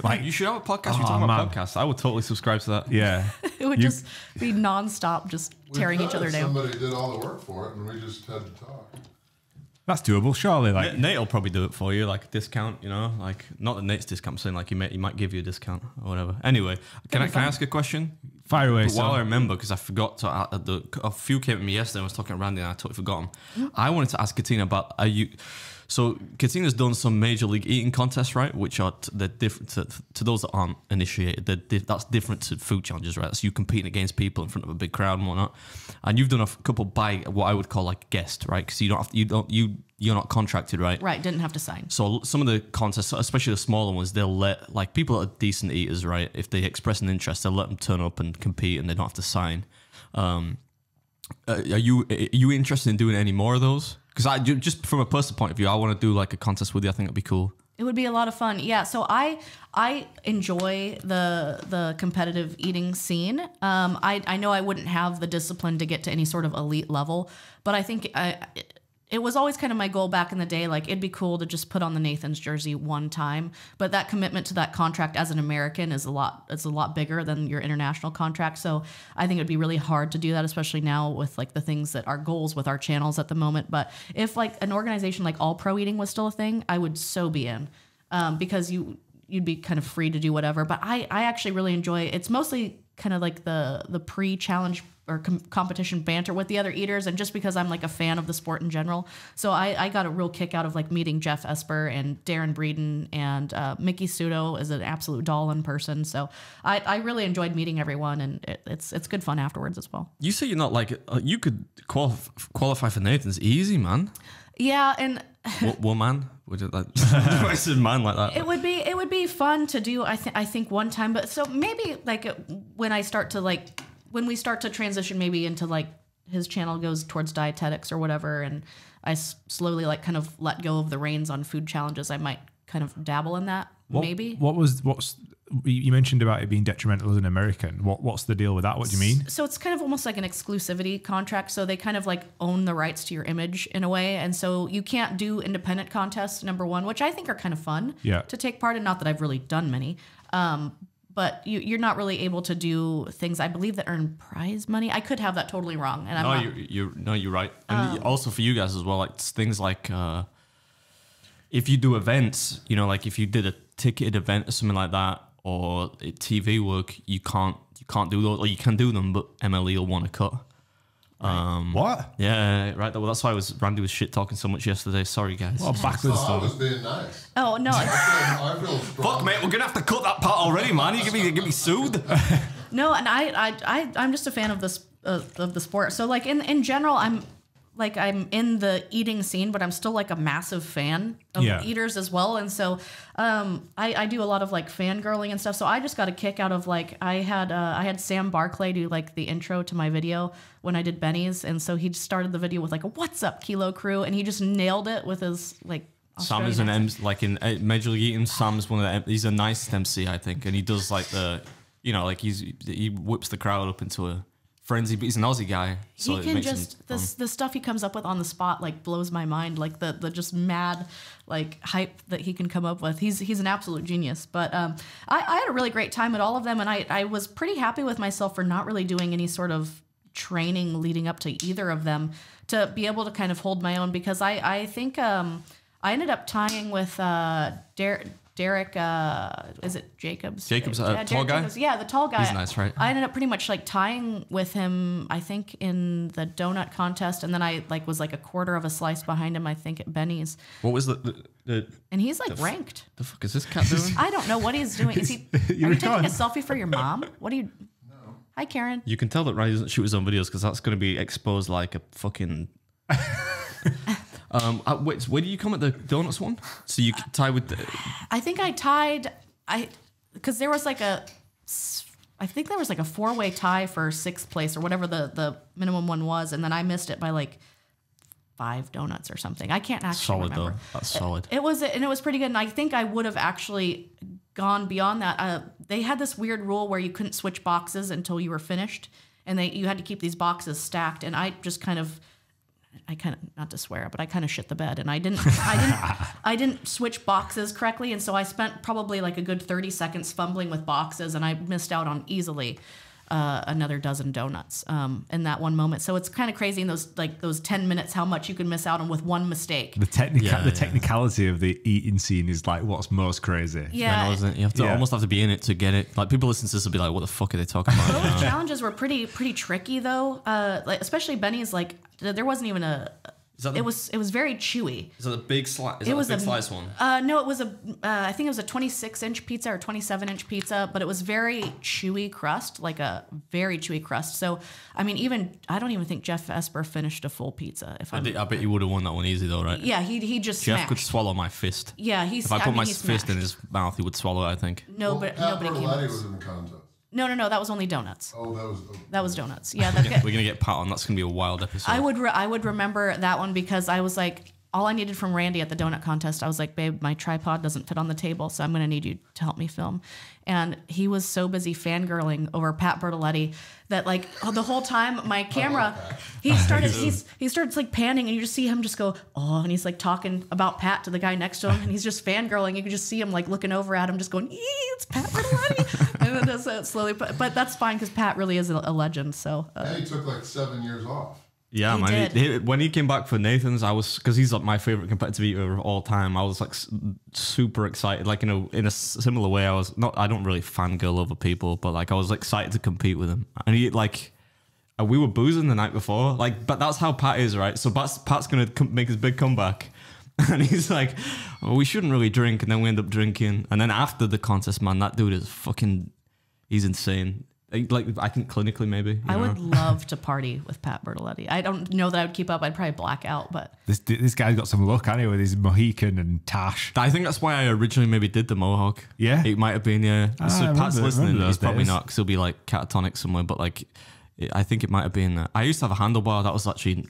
like you should have a podcast. You're talking about podcasts. I would totally subscribe to that. yeah. it would just be nonstop, just tearing each other down. Somebody did all the work for it, and we just had to talk. That's doable, surely. Like Nate will probably do it for you, like a discount. You know, like not the Nate's discount, I'm saying like he might give you a discount or whatever. Anyway, can I ask a question? fire away. But while I remember, because I forgot to, a few came to me yesterday. I was talking to Randy and I totally forgot them. I wanted to ask Katina about So Katina's done some major league eating contests, right? Which are they're different to those that aren't initiated. That's different to food challenges, right? That's you competing against people in front of a big crowd and whatnot. And you've done a couple by what I would call like guest, right? Because you're not contracted, right? Right, didn't have to sign. So some of the contests, especially the smaller ones, they'll let like people that are decent eaters, right? If they express an interest, they'll let them turn up and compete, and they don't have to sign. Are you interested in doing any more of those? Because just from a personal point of view, I want to do like a contest with you. I think it'd be cool. It would be a lot of fun. Yeah, so I enjoy the competitive eating scene. I know I wouldn't have the discipline to get to any sort of elite level, but I think it was always kind of my goal back in the day. Like, it'd be cool to just put on the Nathan's jersey one time, but that commitment to that contract as an American is a lot bigger than your international contract. So I think it'd be really hard to do that, especially now with like the things that are goals with our channels at the moment. But if like an organization like All Pro Eating was still a thing, I would so be in, because you'd be kind of free to do whatever. But I actually really enjoy it. It's mostly kind of like the pre-challenge or competition banter with the other eaters, and just because I'm like a fan of the sport in general. So I got a real kick out of like meeting Jeff Esper and Darren Breeden, and Mickey Sudo is an absolute doll in person. So I really enjoyed meeting everyone, and it's good fun afterwards as well. You say you're not like you could qualify for Nathan's easy, man. Yeah, and woman. Would it like I said man like that? It would be fun to do. I think one time, but so maybe like when we start to transition maybe into like his channel goes towards dietetics or whatever, and I slowly like kind of let go of the reins on food challenges, I might kind of dabble in that. Maybe. What's you mentioned about it being detrimental as an American. What's the deal with that? What do you mean? So it's kind of almost like an exclusivity contract. So they kind of like own the rights to your image in a way. And so you can't do independent contests, number one, which I think are kind of fun to take part in. Not that I've really done many. But you're not really able to do things, I believe, that earn prize money. I could have that totally wrong. And you're right. And also for you guys as well, like things like if you do events, you know, like if you did a ticketed event or something like that, or TV work, you can't do those, or you can do them, but MLE will want to cut. What? Yeah, right. Well, that's why Randy was shit talking so much yesterday. Sorry, guys. What backwards I was stuff? being nice. Oh no! I feel strong. Fuck, mate, we're gonna have to cut that part already, man. You get me sued. No, and I'm just a fan of this of the sport. So like in general, I'm in the eating scene, but I'm still like a massive fan of eaters as well. And so I do a lot of like fangirling and stuff. So I just got a kick out of like I had Sam Barclay do like the intro to my video when I did Benny's, and so he just started the video with like a "What's up, Kilo Crew," and he just nailed it with his like. Sam is an MC, like in Major League Eating. Sam's one of he's a nicest MC, I think, and he does like like he whips the crowd up into a frenzy, but he's an Aussie guy, so he can just the stuff he comes up with on the spot like blows my mind. Like the just mad like hype that he can come up with. He's an absolute genius. But I had a really great time at all of them, and I was pretty happy with myself for not really doing any sort of training leading up to either of them to be able to kind of hold my own, because I think I ended up tying with Derek, is it Jacobs? Jacobs, yeah, tall guy? Jacobs. Yeah, the tall guy. He's nice, right? I ended up pretty much like tying with him, I think, in the donut contest, and then I like was like a quarter of a slice behind him, I think, at Benny's. What was the And he's like ranked. the fuck is this cat doing? I don't know what he's doing. Is he? Are you taking a selfie for your mom? What are you? No. Hi, Karen. You can tell that Ryan doesn't shoot his own videos because that's going to be exposed like a fucking. Wait, where do you come at the donuts one? So you tie with the. I think I tied. Because there was like I think there was like a 4-way tie for 6th place or whatever the minimum one was, and then I missed it by like 5 donuts or something. I can't actually solid remember. though. That's solid. It was pretty good, and I think I would have actually gone beyond that. They had this weird rule where you couldn't switch boxes until you were finished, and you had to keep these boxes stacked. And I just kind of, not to swear, but I kind of shit the bed, and I didn't switch boxes correctly, and so I spent probably like a good 30 seconds fumbling with boxes, and I missed out on easily another dozen donuts in that one moment. So it's kind of crazy in those 10 minutes how much you can miss out on with one mistake. The technicality of the eating scene is like what's most crazy. Yeah, I know, isn't it? You have to almost have to be in it to get it. Like people listen to this will be like, "What the fuck are they talking about?" Those challenges were pretty tricky though. Like especially Benny's, like there wasn't even a. It was very chewy. Is that the big slice? Is that the big slice one? No, it was I think it was a 26-inch pizza or 27-inch pizza, but it was very chewy crust, like a very chewy crust. So, I mean, I don't even think Jeff Esper finished a full pizza. I bet you would have won that one easy though, right? Yeah, he just Jeff smashed. could swallow my fist. Yeah, if I put my fist in his mouth, he would swallow it, I think. No, but nobody came close. was in the contest. No, that was only donuts. Oh, that was donuts. Yeah, we're gonna get Pat on. That's gonna be a wild episode. I would remember that one because I was like, all I needed from Randy at the donut contest, I was like, babe, my tripod doesn't fit on the table, so I'm gonna need you to help me film. And he was so busy fangirling over Pat Bertoletti that like the whole time my camera, he starts like panning, and you just see him just go, oh, and he's like talking about Pat to the guy next to him, and he's just fangirling. You can just see him like looking over at him, just going, it's Pat Bertoletti. And then just slowly, but that's fine because Pat really is a legend. So and he took like 7 years off. Yeah, man. When he came back for Nathan's, because he's like my favorite competitive eater of all time. I was like super excited. Like in a similar way, I don't really fangirl over people, but like I was excited to compete with him. And he like, we were boozing the night before. Like, but that's how Pat is, right? So Pat's gonna make his big comeback, and he's like, well, we shouldn't really drink, and then we end up drinking. And then after the contest, man, that dude is he's insane. Like I think clinically maybe. I would love to party with Pat Bertoletti. I don't know that I would keep up. I'd probably black out, but this guy's got some look, hasn't he, with his Mohican and tash. I think that's why I originally maybe did the mohawk. Yeah, it might have been. Yeah, so Pat's listening. He's probably not because he'll be like catatonic somewhere. But like, I think it might have been. I used to have a handlebar. That was actually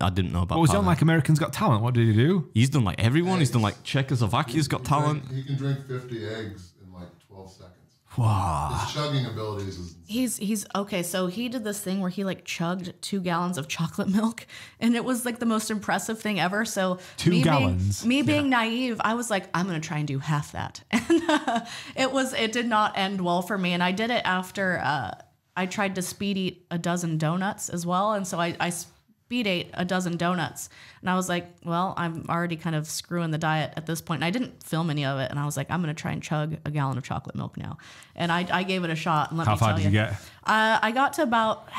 I didn't know about. What was he on like Americans Got Talent? What did he do? He's done like everyone. He's done like Czechoslovakia's Got Talent. He can drink 50 eggs in like 12 seconds. Wow. His chugging abilities is he's okay. So he did this thing where he like chugged 2 gallons of chocolate milk, and it was like the most impressive thing ever. So 2 gallons. Being naive, I was like, I'm gonna try and do half that, and it did not end well for me. And I did it after I tried to speed eat a dozen donuts as well, and so I speed ate a dozen donuts, and I was like, well, I'm already kind of screwing the diet at this point, and I didn't film any of it, and I was like, I'm gonna try and chug a gallon of chocolate milk now, and I gave it a shot, and let me tell you. How far did you get? I got to about,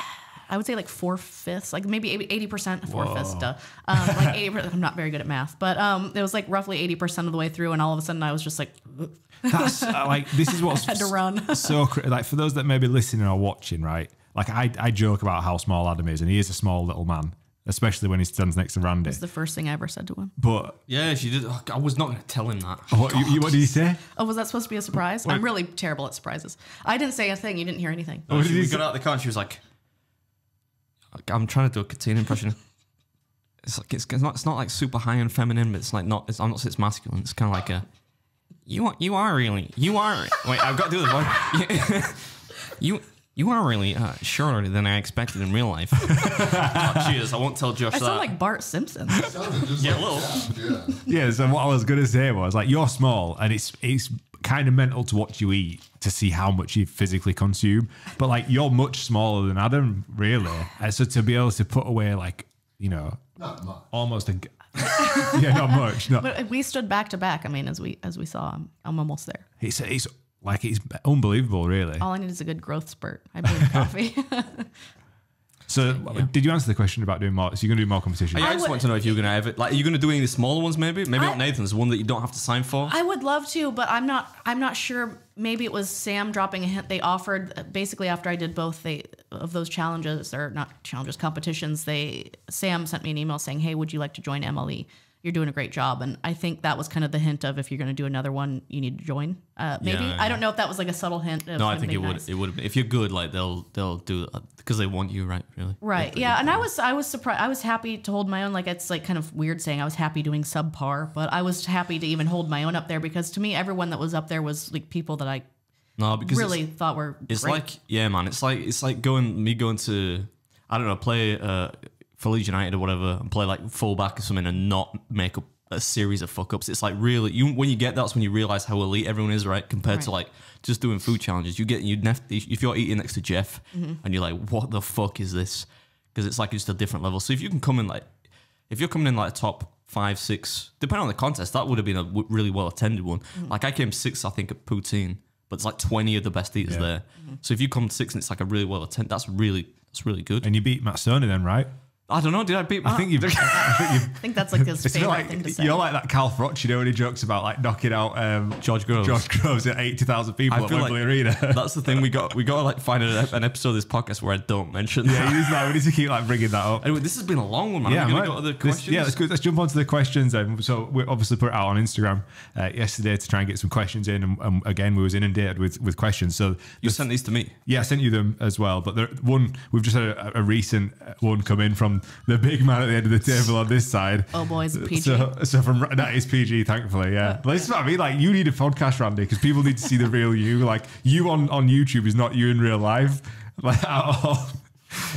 I would say like 4/5, like maybe 80%, 4/5, like 80%. I'm not very good at math, but it was like roughly 80% of the way through, and all of a sudden I was just like, that's like, this is what's had to run. So like for those that may be listening or watching, right? Like I joke about how small Adam is, and he is a small little man, especially when he stands next to Randy. It's the first thing I ever said to him. But yeah, she did. I was not going to tell him that. What did he say? Oh, was that supposed to be a surprise? I'm really terrible at surprises. I didn't say a thing. You didn't hear anything. Oh, she got out of the car and she was like, I'm trying to do a Katina impression. It's like it's not like super high and feminine, but it's like not. I'm not saying it's masculine. It's kind of like a. You are really. Wait, I've got to do the voice. You are really shorter than I expected in real life. Oh, cheers. I won't tell Josh that. I sound like Bart Simpson. sounded just Yeah, like a little. that, yeah. Yeah, so what I was going to say was like, you're small, and it's kind of mental to watch you eat to see how much you physically consume. But like, you're much smaller than Adam, really. And so to be able to put away like, you know, Not much. almost a yeah, not much. No. But we stood back to back. I mean, as we saw, I'm almost there. It's like, it's unbelievable, really. All I need is a good growth spurt. I believe coffee. So did you answer the question about doing more? So you're going to do more competitions? I just want to know if you're going to ever, like, are you going to do any of the smaller ones maybe? Maybe not Nathan's, one that you don't have to sign for? I would love to, but I'm not sure. Maybe it was Sam dropping a hint. They offered, basically after I did both of those challenges, or not challenges, competitions, Sam sent me an email saying, hey, would you like to join MLE? You're doing a great job. And I think that was kind of the hint of, if you're going to do another one, you need to join. Maybe. I don't know if that was like a subtle hint. No, I think it would have been. If you're good, like they'll do it because they want you, right? Really. Right. Yeah. And I was surprised. I was happy to hold my own. Like, it's like kind of weird saying I was happy doing subpar, but I was happy to even hold my own up there, because to me, everyone that was up there was like people that I really thought were It's great. like, yeah, man. It's like going to, I don't know, play for Leeds United or whatever, and play like fullback or something, and not make up a series of fuck ups. It's like, really, when you get that's when you realize how elite everyone is, right? Compared to like just doing food challenges. If you're eating next to Jeff and you're like, what the fuck is this? Because it's like just a different level. So if you can come in like, if you're coming in like a top 5, 6, depending on the contest, that would have been a really well attended one. Like I came 6th, I think, at Poutine, but it's like 20 of the best eaters there. So if you come 6th and it's like a really well attended, that's really good. And you beat Matt Stoney then, right? I don't know. Did I beat? I think you've. I think that's like his It's favorite like, thing to say. you're like that Cal Frotch, you know, when he jokes about like knocking out George Groves at 80,000 people I at feel Wembley like Arena. That's the thing. We got to like find an episode of this podcast where I don't mention. Yeah, he's like, we need to keep like bringing that up. Anyway, this has been a long one, man. Yeah, Are we gonna go to the questions? Let's jump on to the questions then. So we obviously put it out on Instagram yesterday to try and get some questions in, and again we was inundated with questions. So You sent these to me. yeah, I sent you them as well. But we've just had a recent one come in from the big man at the end of the table on this side. Oh boy, is it PG? So from that is PG, thankfully. Yeah, but this is what I mean. Like, you need a podcast, Randy, because people need to see the real you. Like, you on YouTube is not you in real life, like, at all.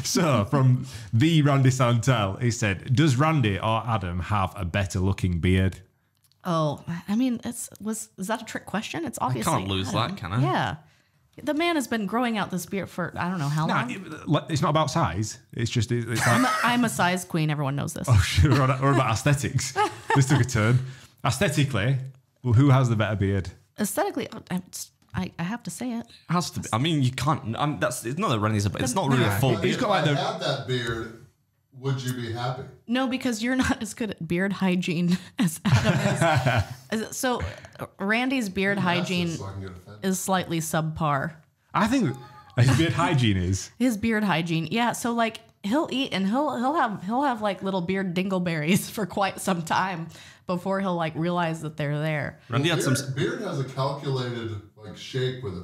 So from the Randy Santel, he said, "Does Randy or Adam have a better looking beard?" Oh, I mean, is that a trick question? It's obviously can't lose Adam. that, can I? Yeah. The man has been growing out this beard for I don't know how long. It's not about size. It's just it's like, I'm a size queen. Everyone knows this. oh shit, we're about aesthetics. This took a turn. Aesthetically, who has the better beard? Aesthetically, I have to say it. It has to be. I mean, you can't. It's not that Randy's it's not really a full. He's got like if I had that beard, would you be happy? No, because you're not as good at beard hygiene as Adam is. So Randy's beard hygiene So I can get offended. is slightly subpar. I think his beard hygiene is. His beard hygiene, yeah. So like he'll eat and he'll have like little beard dingleberries for quite some time before he'll like realize that they're there. Randy had some. Beard has a calculated like shape with it.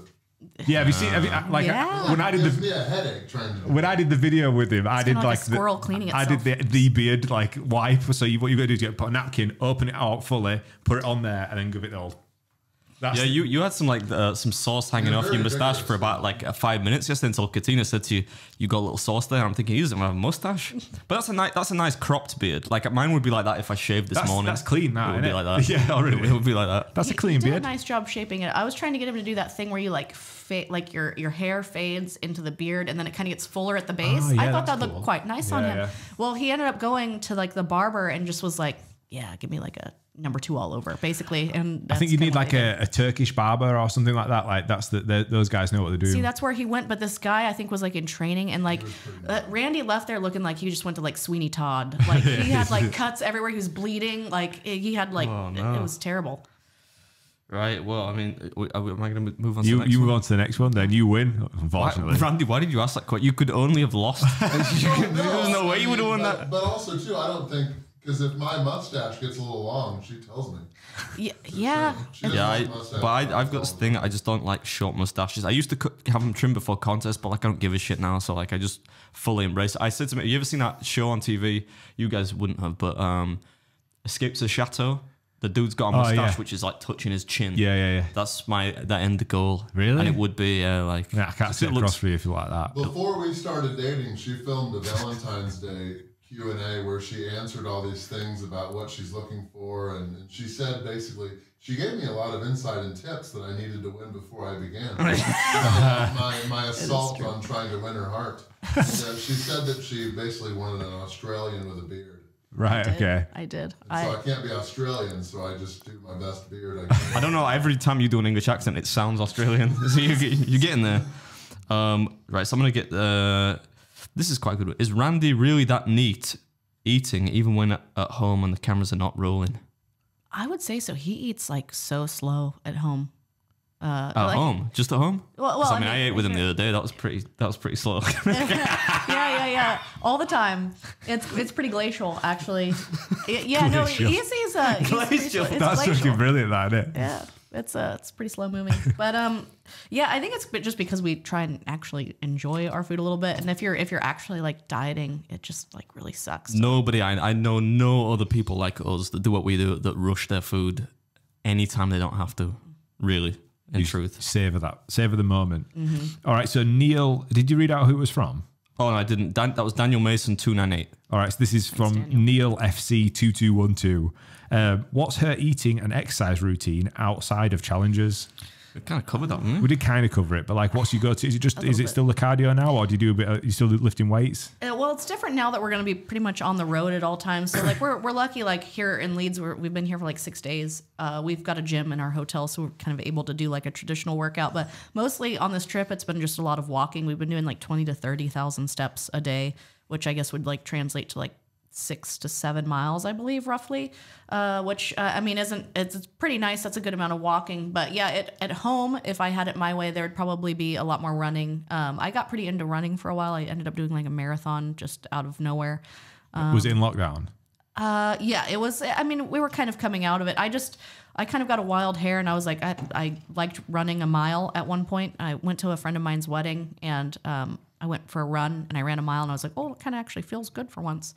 Yeah, have you seen? Like Yeah. when I did Gives me a headache trying to. when I did the video with him, I did kinda like like a squirrel cleaning I did the beard like wipe. So what you got to do is you put a napkin, open it out fully, put it on there, and then give it the old. That's Yeah, you had some like some sauce hanging You're off your very mustache vigorous. for about like 5 minutes yesterday until Katina said to you, "You got a little sauce there." I'm thinking he doesn't have a mustache, but that's a nice cropped beard. Like mine would be like that if I shaved this morning. That's clean. That It would innit? be like that. Yeah, already. It would be like that. That's a He clean did beard. a nice job shaping it. I was trying to get him to do that thing where you like like your hair fades into the beard and then it kind of gets fuller at the base. Oh, yeah, I thought that's that cool. looked quite nice on Yeah, him. yeah. Well, he ended up going to like the barber and just was like, "Yeah, give me like a number 2 all over," basically. And I think you need like a Turkish barber or something like that. Like that's those guys know what they're doing. See, that's where he went, but this guy I think was like in training, and like Randy left there looking like he just went to like Sweeney Todd. Like he had like cuts everywhere. He was bleeding. Like he had like it was terrible. Right. Well, I mean, am I going to move on? to You the next move one? on to the next one, then you win. Unfortunately, Randy, why did you ask that question? You could only have lost. There's no way you would have won that. But also too, I don't think, because if my mustache gets a little long, she tells me. Yeah. She doesn't Yeah, like mustache I've got this thing. I just don't like short mustaches. I used to have them trimmed before contests, but like I don't give a shit now. So like I just fully embrace it. I said to me, "Have you ever seen that show on TV? You guys wouldn't have, but Escape to the Chateau." The dude's got a mustache yeah. which is like touching his chin. yeah. That's that end goal. Really? And it would be like. Yeah, I can't sit it looks- across for you if you like that. Before we started dating, she filmed a Valentine's Day Q&A where she answered all these things about what she's looking for, and she said basically she gave me a lot of insight and tips that I needed to win before I began. my assault on trying to win her heart. And, she said that she basically wanted an Australian with a beard. Right. Okay. I did. So I can't be Australian, so I just do my best beard I can. I don't know. Every time you do an English accent, it sounds Australian. So you're getting there. Right. So I'm gonna get. This is quite good. Is Randy really that neat eating, even when at home and the cameras are not rolling? I would say so. He eats like so slow at home. At home, just at home. Well, I mean, I ate with him the other day. That was pretty slow. yeah. All the time. It's pretty glacial, actually. Yeah, no, he's Glacial. That's fucking brilliant, that, isn't it? Yeah, it's pretty slow moving. But yeah, I think it's just because we try and actually enjoy our food a little bit. And if you're actually like dieting, it just like really sucks. Nobody, I know no other people like us that do what we do, that rush their food anytime they don't have to. Really. In truth. Savor the moment. All right, so Neil, did you read out who it was from? Oh, no, I didn't. That was Daniel Mason 298. All right, so this is from Neil FC 2212. What's her eating and exercise routine outside of challenges? We kind of covered that, didn't we? We did kind of cover it, but like, what's your go-to? Is it still the cardio now, or do you do a bit? Are you still lifting weights? Well, it's different now that we're going to be pretty much on the road at all times. So like we're lucky. Like here in Leeds, we've been here for like 6 days. We've got a gym in our hotel, so we're kind of able to do like a traditional workout. But mostly on this trip, it's been just a lot of walking. We've been doing like 20 to 30,000 steps a day, which I guess would like translate to like 6 to 7 miles, I believe, roughly, which I mean, it's pretty nice. That's a good amount of walking. But yeah, at home, if I had it my way, there would probably be a lot more running. I got pretty into running for a while. I ended up doing like a marathon just out of nowhere. Was it in lockdown? Yeah, it was. I mean, we were kind of coming out of it. I kind of got a wild hair, and I was like, I liked running a mile at one point. I went to a friend of mine's wedding, and I went for a run and I ran a mile, and I was like, oh, it kind of actually feels good for once.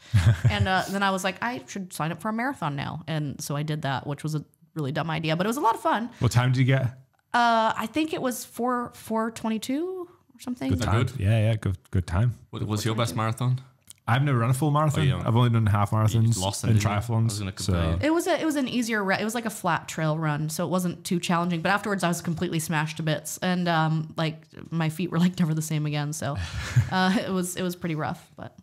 And then I was like, I should sign up for a marathon now. And so I did that, which was a really dumb idea, but it was a lot of fun. What time did you get? I think it was 4:22 or something. Good time. Yeah, good time. What was your best marathon? I've never run a full marathon. Oh, yeah. I've only done half marathons and triathlons. I was going to compare. It was an easier. It was like a flat trail run, so it wasn't too challenging. But afterwards, I was completely smashed to bits, and like my feet were like never the same again. So it was pretty rough. But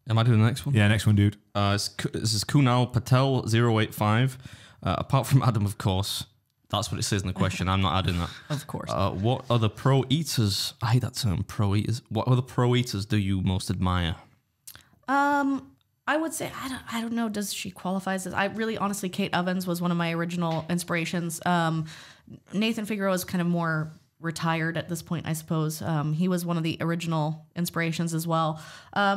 am I doing the next one? Yeah, next one, dude. This is Kunal Patel 085. Apart from Adam, of course. That's what it says in the question. I'm not adding that. Of course. What other pro eaters? I hate that term, pro eaters. What other pro eaters do you most admire? I would say I don't know. Does she qualify as? I really honestly, Kate Ovens was one of my original inspirations. Nathan Figueroa is kind of more retired at this point, I suppose. He was one of the original inspirations as well.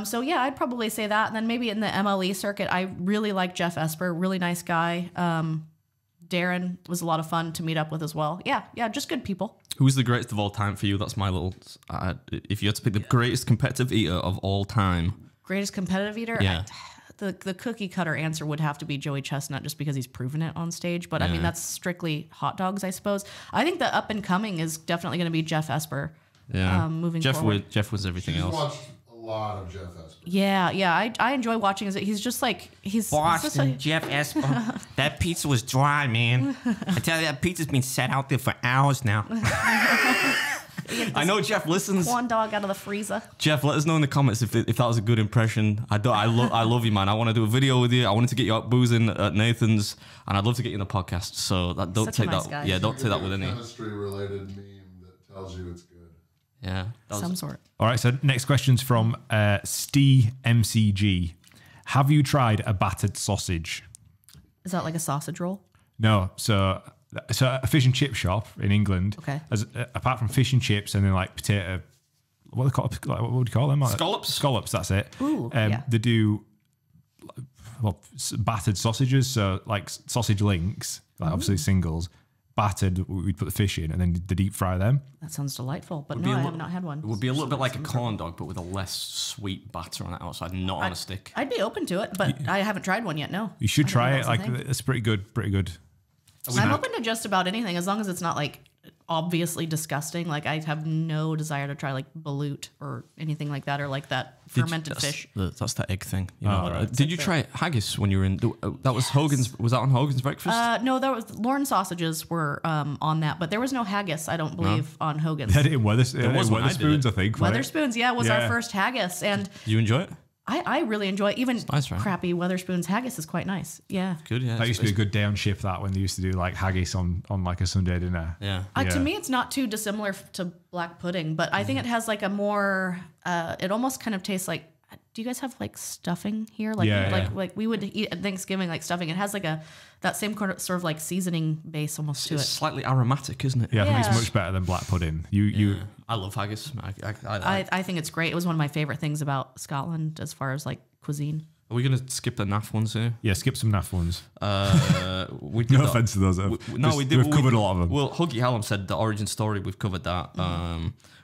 So yeah, I'd probably say that. And then maybe in the MLE circuit, I really like Jeff Esper, really nice guy. Darren was a lot of fun to meet up with as well. Yeah, just good people. Who's the greatest of all time for you? That's my little. If you had to pick the greatest competitive eater of all time. Greatest competitive eater? Yeah. The cookie cutter answer would have to be Joey Chestnut, just because he's proven it on stage. But I mean, that's strictly hot dogs, I suppose. I think the up and coming is definitely going to be Jeff Esper. Yeah. Moving forward. Jeff was everything else. Watched a lot of Jeff Esper. Yeah. I enjoy watching. He's just like Boston, Jeff Esper. That pizza was dry, man. I tell you, that pizza's been set out there for hours now. I know Jeff listens. Corn dog out of the freezer. Jeff, let us know in the comments if that was a good impression. I love you, man. I want to do a video with you. I wanted to get you out boozing at Nathan's, and I'd love to get you in the podcast. So don't take that. Yeah, don't take that with any chemistry related meme that tells you it's good. Yeah, some sort. All right. So next question's from Steve MCG. Have you tried a battered sausage? Is that like a sausage roll? No. So a fish and chip shop in England. Okay. Apart from fish and chips and then like potato, what would you call them? Scallops. Scallops. That's it. Ooh, yeah. They do battered sausages. So like sausage links, like obviously singles, battered. We'd put the fish in and then they deep fry them. That sounds delightful. But no, I have not had one. It would be a little bit like a corn dog, but with a less sweet batter on the outside, not on a stick. I'd be open to it, but I haven't tried one yet. No. You should try it. Like it's pretty good. Pretty good. I'm open to just about anything as long as it's not like obviously disgusting. Like I have no desire to try like balut or anything like that, or like that fermented fish. That's the egg thing. You know, right. Did you try haggis when you were in? That was Hogan's. Was that on Hogan's breakfast? No, there was Lauren sausages were on that, but there was no haggis. I don't believe on Hogan's. They had it in Weatherspoons, I think. Right? Weatherspoons, yeah, was our first haggis, and Did you enjoy it? I really enjoy it. Even nice, right? crappy Weatherspoons haggis is quite nice. Yeah. Good, yeah. That used to be a good day on shift, that, when they used to do like haggis on like a Sunday dinner. Yeah. To me, it's not too dissimilar to black pudding, but I think it has like a more, it almost kind of tastes like, do you guys have like stuffing here? Like, like we would eat at Thanksgiving, like stuffing. It has like that same sort of like seasoning base almost to it. It's slightly aromatic, isn't it? Yeah, I think it's much better than black pudding. I love haggis. I think it's great. It was one of my favorite things about Scotland as far as like cuisine. Are we going to skip the naff ones here? Yeah, skip some naff ones. We did no offense to those. We've covered a lot of them. Well, Huggy Hallam said the origin story. We've covered that.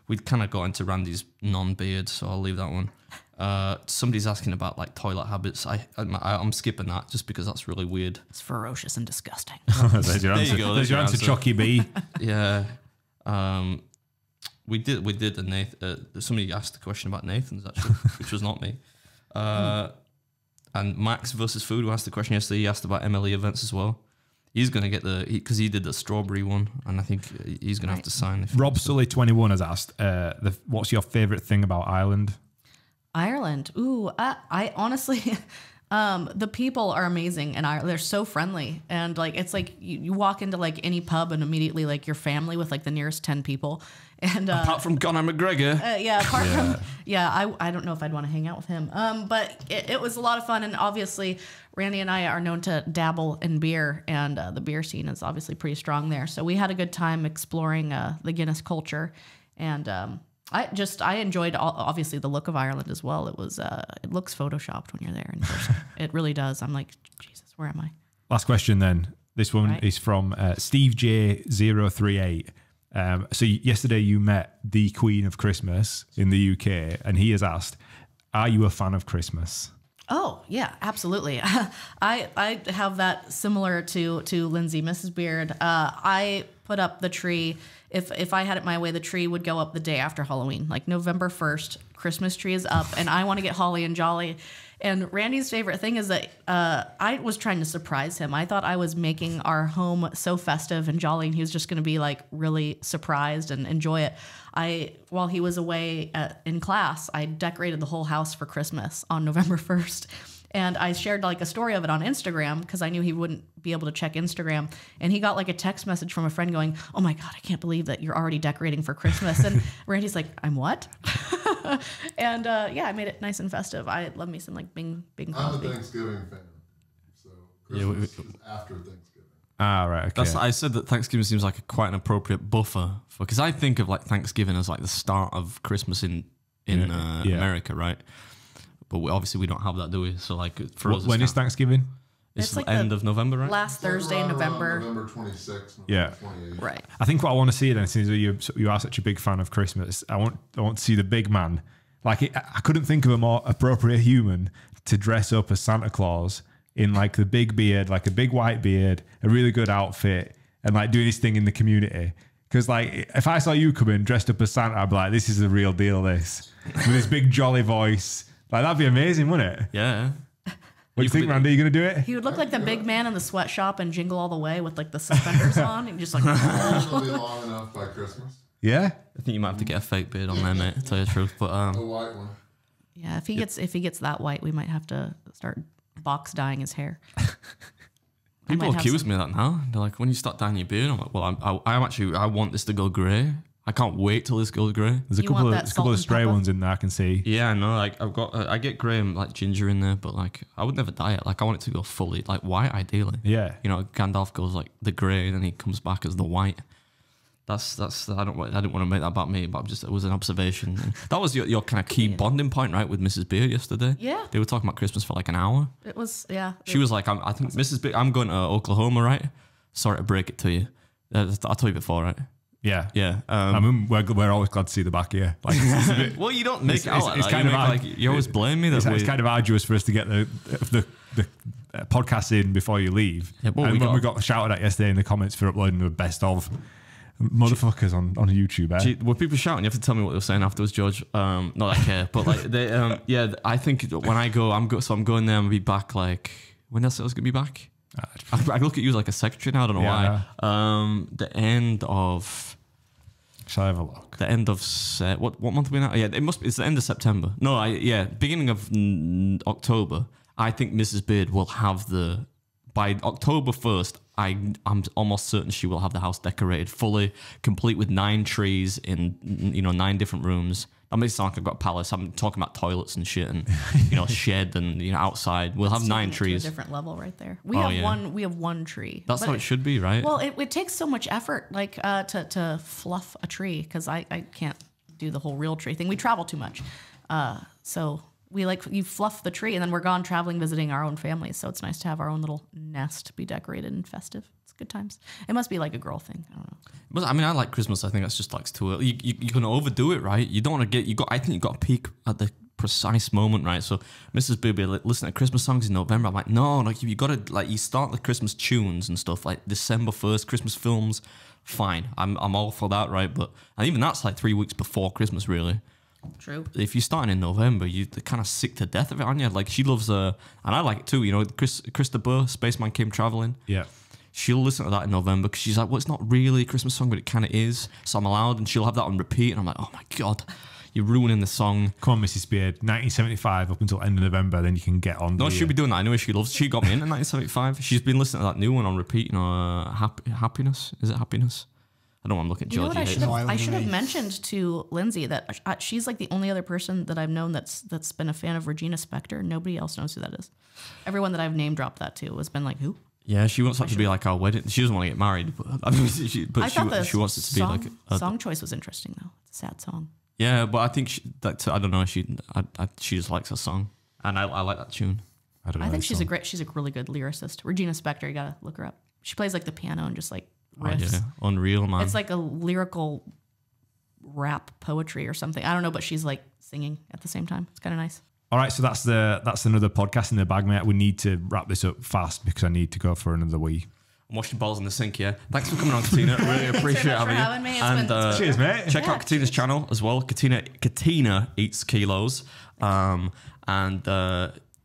We kind of got into Randy's non-beard, so I'll leave that one. Somebody's asking about like toilet habits. I'm skipping that just because that's really weird. It's ferocious and disgusting. There's your answer. There's your answer, Chucky B. Yeah. We did a Nathan. Somebody asked a question about Nathan's actually, which was not me. And Max versus Food, who asked the question yesterday, he asked about MLE events as well. He's going to get because he did the strawberry one, and I think he's going to have to sign. Rob Sully 21 has asked, what's your favourite thing about Ireland? Ireland. Ooh, I honestly, the people are amazing, and they're so friendly, and like it's like you walk into like any pub and immediately like your family with like the nearest 10 people, and apart from Conor McGregor, from I don't know if I'd want to hang out with him, but it was a lot of fun, and obviously Randy and I are known to dabble in beer, and the beer scene is obviously pretty strong there, so we had a good time exploring the Guinness culture, and I enjoyed obviously the look of Ireland as well. It looks photoshopped when you're there in person. It really does. I'm like, Jesus, where am I? Last question then. This one is from Steve J038. So yesterday you met the Queen of Christmas in the UK, and he has asked, are you a fan of Christmas? Oh, yeah, absolutely. I have that similar to Lindsay, Mrs. Beard. I put up the tree. If I had it my way, the tree would go up the day after Halloween. Like November 1st, Christmas tree is up, and I want to get holly and jolly. And Randy's favorite thing is that I was trying to surprise him. I thought I was making our home so festive and jolly, and he was just going to be like really surprised and enjoy it. While he was away in class, I decorated the whole house for Christmas on November 1st. And I shared like a story of it on Instagram because I knew he wouldn't be able to check Instagram. And he got like a text message from a friend going, "Oh my God, I can't believe that you're already decorating for Christmas." And Randy's like, "I'm what?" And I made it nice and festive. I love me some like Bing Crosby. I'm a Thanksgiving fan, so Christmas is after Thanksgiving. Ah, right. Okay. I said that Thanksgiving seems like quite an appropriate buffer because I think of like Thanksgiving as like the start of Christmas in America, right? But obviously we don't have that, do we? So like for us, when is Thanksgiving? It's like the end of November, right? Last Thursday in November. November 26th. Yeah. 28th. Right. I think what I want to see then, since you are such a big fan of Christmas, I want to see the big man. Like I couldn't think of a more appropriate human to dress up as Santa Claus in like the big beard, like a big white beard, a really good outfit, and like doing his thing in the community. Because like if I saw you come in dressed up as Santa, I'd be like, this is the real deal. This with this big jolly voice. Like, that'd be amazing, wouldn't it? Yeah. What do you think, Randy? Are you going to do it? He would look like the big man in the sweatshop and Jingle All the Way with like the suspenders on and just like. It'll be long enough by Christmas. Yeah. I think you might have to get a fake beard on there, mate. To tell you the truth, but A white one. Yeah, if he gets that white, we might have to start box dyeing his hair. People accuse me of that now. They're like, when you start dyeing your beard, I'm like, well, I want this to go grey. I can't wait till this goes grey. There's a couple of stray ones in there I can see. Yeah, I know. Like I get grey and like ginger in there, but like I would never dye it. Like I want it to go fully like white, ideally. Yeah. You know, Gandalf goes like the grey, and then he comes back as the white. That's I didn't want to make that about me, but it was an observation. That was your kind of key bonding point, right, with Mrs. Beard yesterday. Yeah. They were talking about Christmas for like an hour. It was She was like, I think Mrs. Beard, I'm going to Oklahoma, right? Sorry to break it to you. I told you before, right? Yeah. Yeah. I mean, we're always glad to see the back here. Like, it's a bit, well, you don't make it out like it's that. kind of like you always blame me. That it's kind of arduous for us to get the podcast in before you leave. Yeah, well, and we got shouted at yesterday in the comments for uploading the best of. Motherfuckers on YouTube, eh? Were people shouting? You have to tell me what they were saying afterwards, George. Not that I care, but like, yeah, I think when I go, I'm going there and be back like, when else I was going to be back? I look at you as like a secretary now, I don't know why. The end of... Shall I have a look? The end of... what month are we now? Yeah, it's the end of September. No, beginning of October. I think Mrs. Beard will have by October 1st, I'm almost certain she will have the house decorated fully, complete with 9 trees in 9 different rooms. That makes it sound like I've got a palace. I'm talking about toilets and shit and shed and outside. We'll have 9 trees. To a different level right there. We have one tree. That's how it should be, right? Well, it takes so much effort like to fluff a tree because I can't do the whole real tree thing. We travel too much. So you fluff the tree and then we're gone traveling, visiting our own families. So it's nice to have our own little nest be decorated and festive. It's good times. It must be like a girl thing. I don't know. But I mean, I like Christmas. I think that's just like too early. You're going to overdo it, right? You don't want to I think you got to peak at the precise moment, right? So Mrs. Bibby listening to Christmas songs in November. I'm like, no, like you got to you start the Christmas tunes and stuff like December 1st, Christmas films. Fine. I'm all for that, right? But and even that's like 3 weeks before Christmas, really. True. If you're starting in November, you're kind of sick to death of it, aren't you? Like she loves and I like it too. Krista Burr, Spaceman Came Traveling. Yeah. She'll listen to that in November because she's like, well, it's not really a Christmas song, but it kind of is. So I'm allowed, and she'll have that on repeat. And I'm like, oh my God, you're ruining the song. Come on, Mrs. Beard. 1975 up until end of November, then you can get on. No, she'll be doing that. I know she loves. She got me in 1975. She's been listening to that new one on repeat. Happiness. Is it Happiness? I don't want to look at Georgie. I should have mentioned to Lindsay that she's like the only other person that I've known that's been a fan of Regina Spektor. Nobody else knows who that is. Everyone that I've name dropped that to has been like, who? Yeah, she wants that to be like our wedding. She doesn't want to get married, but I mean, she wants it to be like song choice was interesting though. It's a sad song. Yeah, but I think I don't know. She just likes her song, and I like that tune. I don't know. I think she's a really good lyricist. Regina Spektor, you gotta look her up. She plays like the piano and just like riffs. Yeah, unreal, man. It's like a lyrical rap poetry or something. I don't know, but she's like singing at the same time. It's kind of nice. All right, so that's another podcast in the bag, mate. We need to wrap this up fast because I need to go for another wee. I'm washing balls in the sink, yeah. Thanks for coming on, Katina. Really appreciate having me. And cheers, mate. Check out Katina's channel as well. Katina Eats Kilos.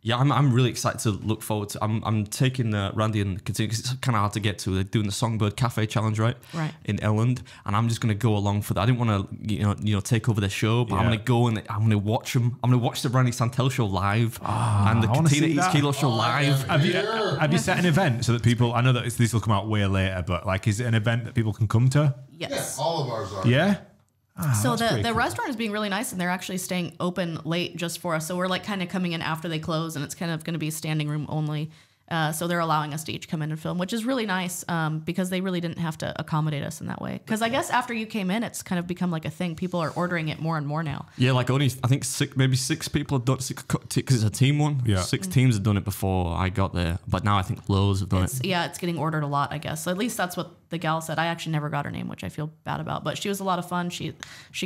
Yeah, I'm really excited to look forward to. I'm taking Randy and Katina because it's kind of hard to get to. They're doing the Songbird Cafe Challenge, right? Right. In Elland, and I'm just gonna go along for that. I didn't want to, take over their show, but I'm gonna go and I'm gonna watch them. I'm gonna watch the Randy Santel show live and the Katina Eats Kilos show live. Have you set an event so that people? I know that this will come out way later, but like, is it an event that people can come to? Yes. Yeah, all of ours are. Yeah. So the restaurant is being really nice, and they're actually staying open late just for us. So we're like kind of coming in after they close, and it's kind of going to be standing room only. So they're allowing us to each come in and film, which is really nice because they really didn't have to accommodate us in that way. Because I guess after you came in, it's kind of become like a thing. People are ordering it more and more now. Yeah, like only I think six people have done it because it's a team one. Yeah. 6 teams have done it before I got there, but now I think loads have done it. Yeah, it's getting ordered a lot, I guess. So at least that's what the gal said. I actually never got her name, which I feel bad about, but she was a lot of fun. She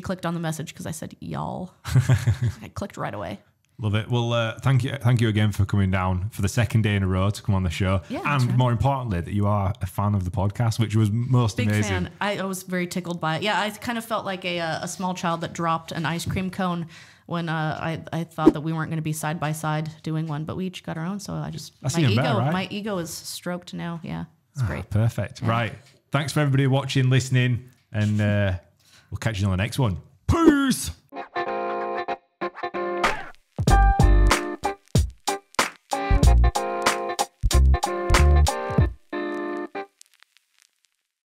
clicked on the message because I said y'all. I clicked right away. Love it. Well, thank you again for coming down for the second day in a row to come on the show. Yeah, and more importantly, that you are a fan of the podcast, which was most big amazing. Fan. I was very tickled by it. Yeah, I kind of felt like a small child that dropped an ice cream cone when I thought that we weren't going to be side by side doing one, but we each got our own. So my ego is stroked now. Yeah, it's great. Perfect. Yeah. Right. Thanks for everybody watching, listening, and we'll catch you on the next one. Peace.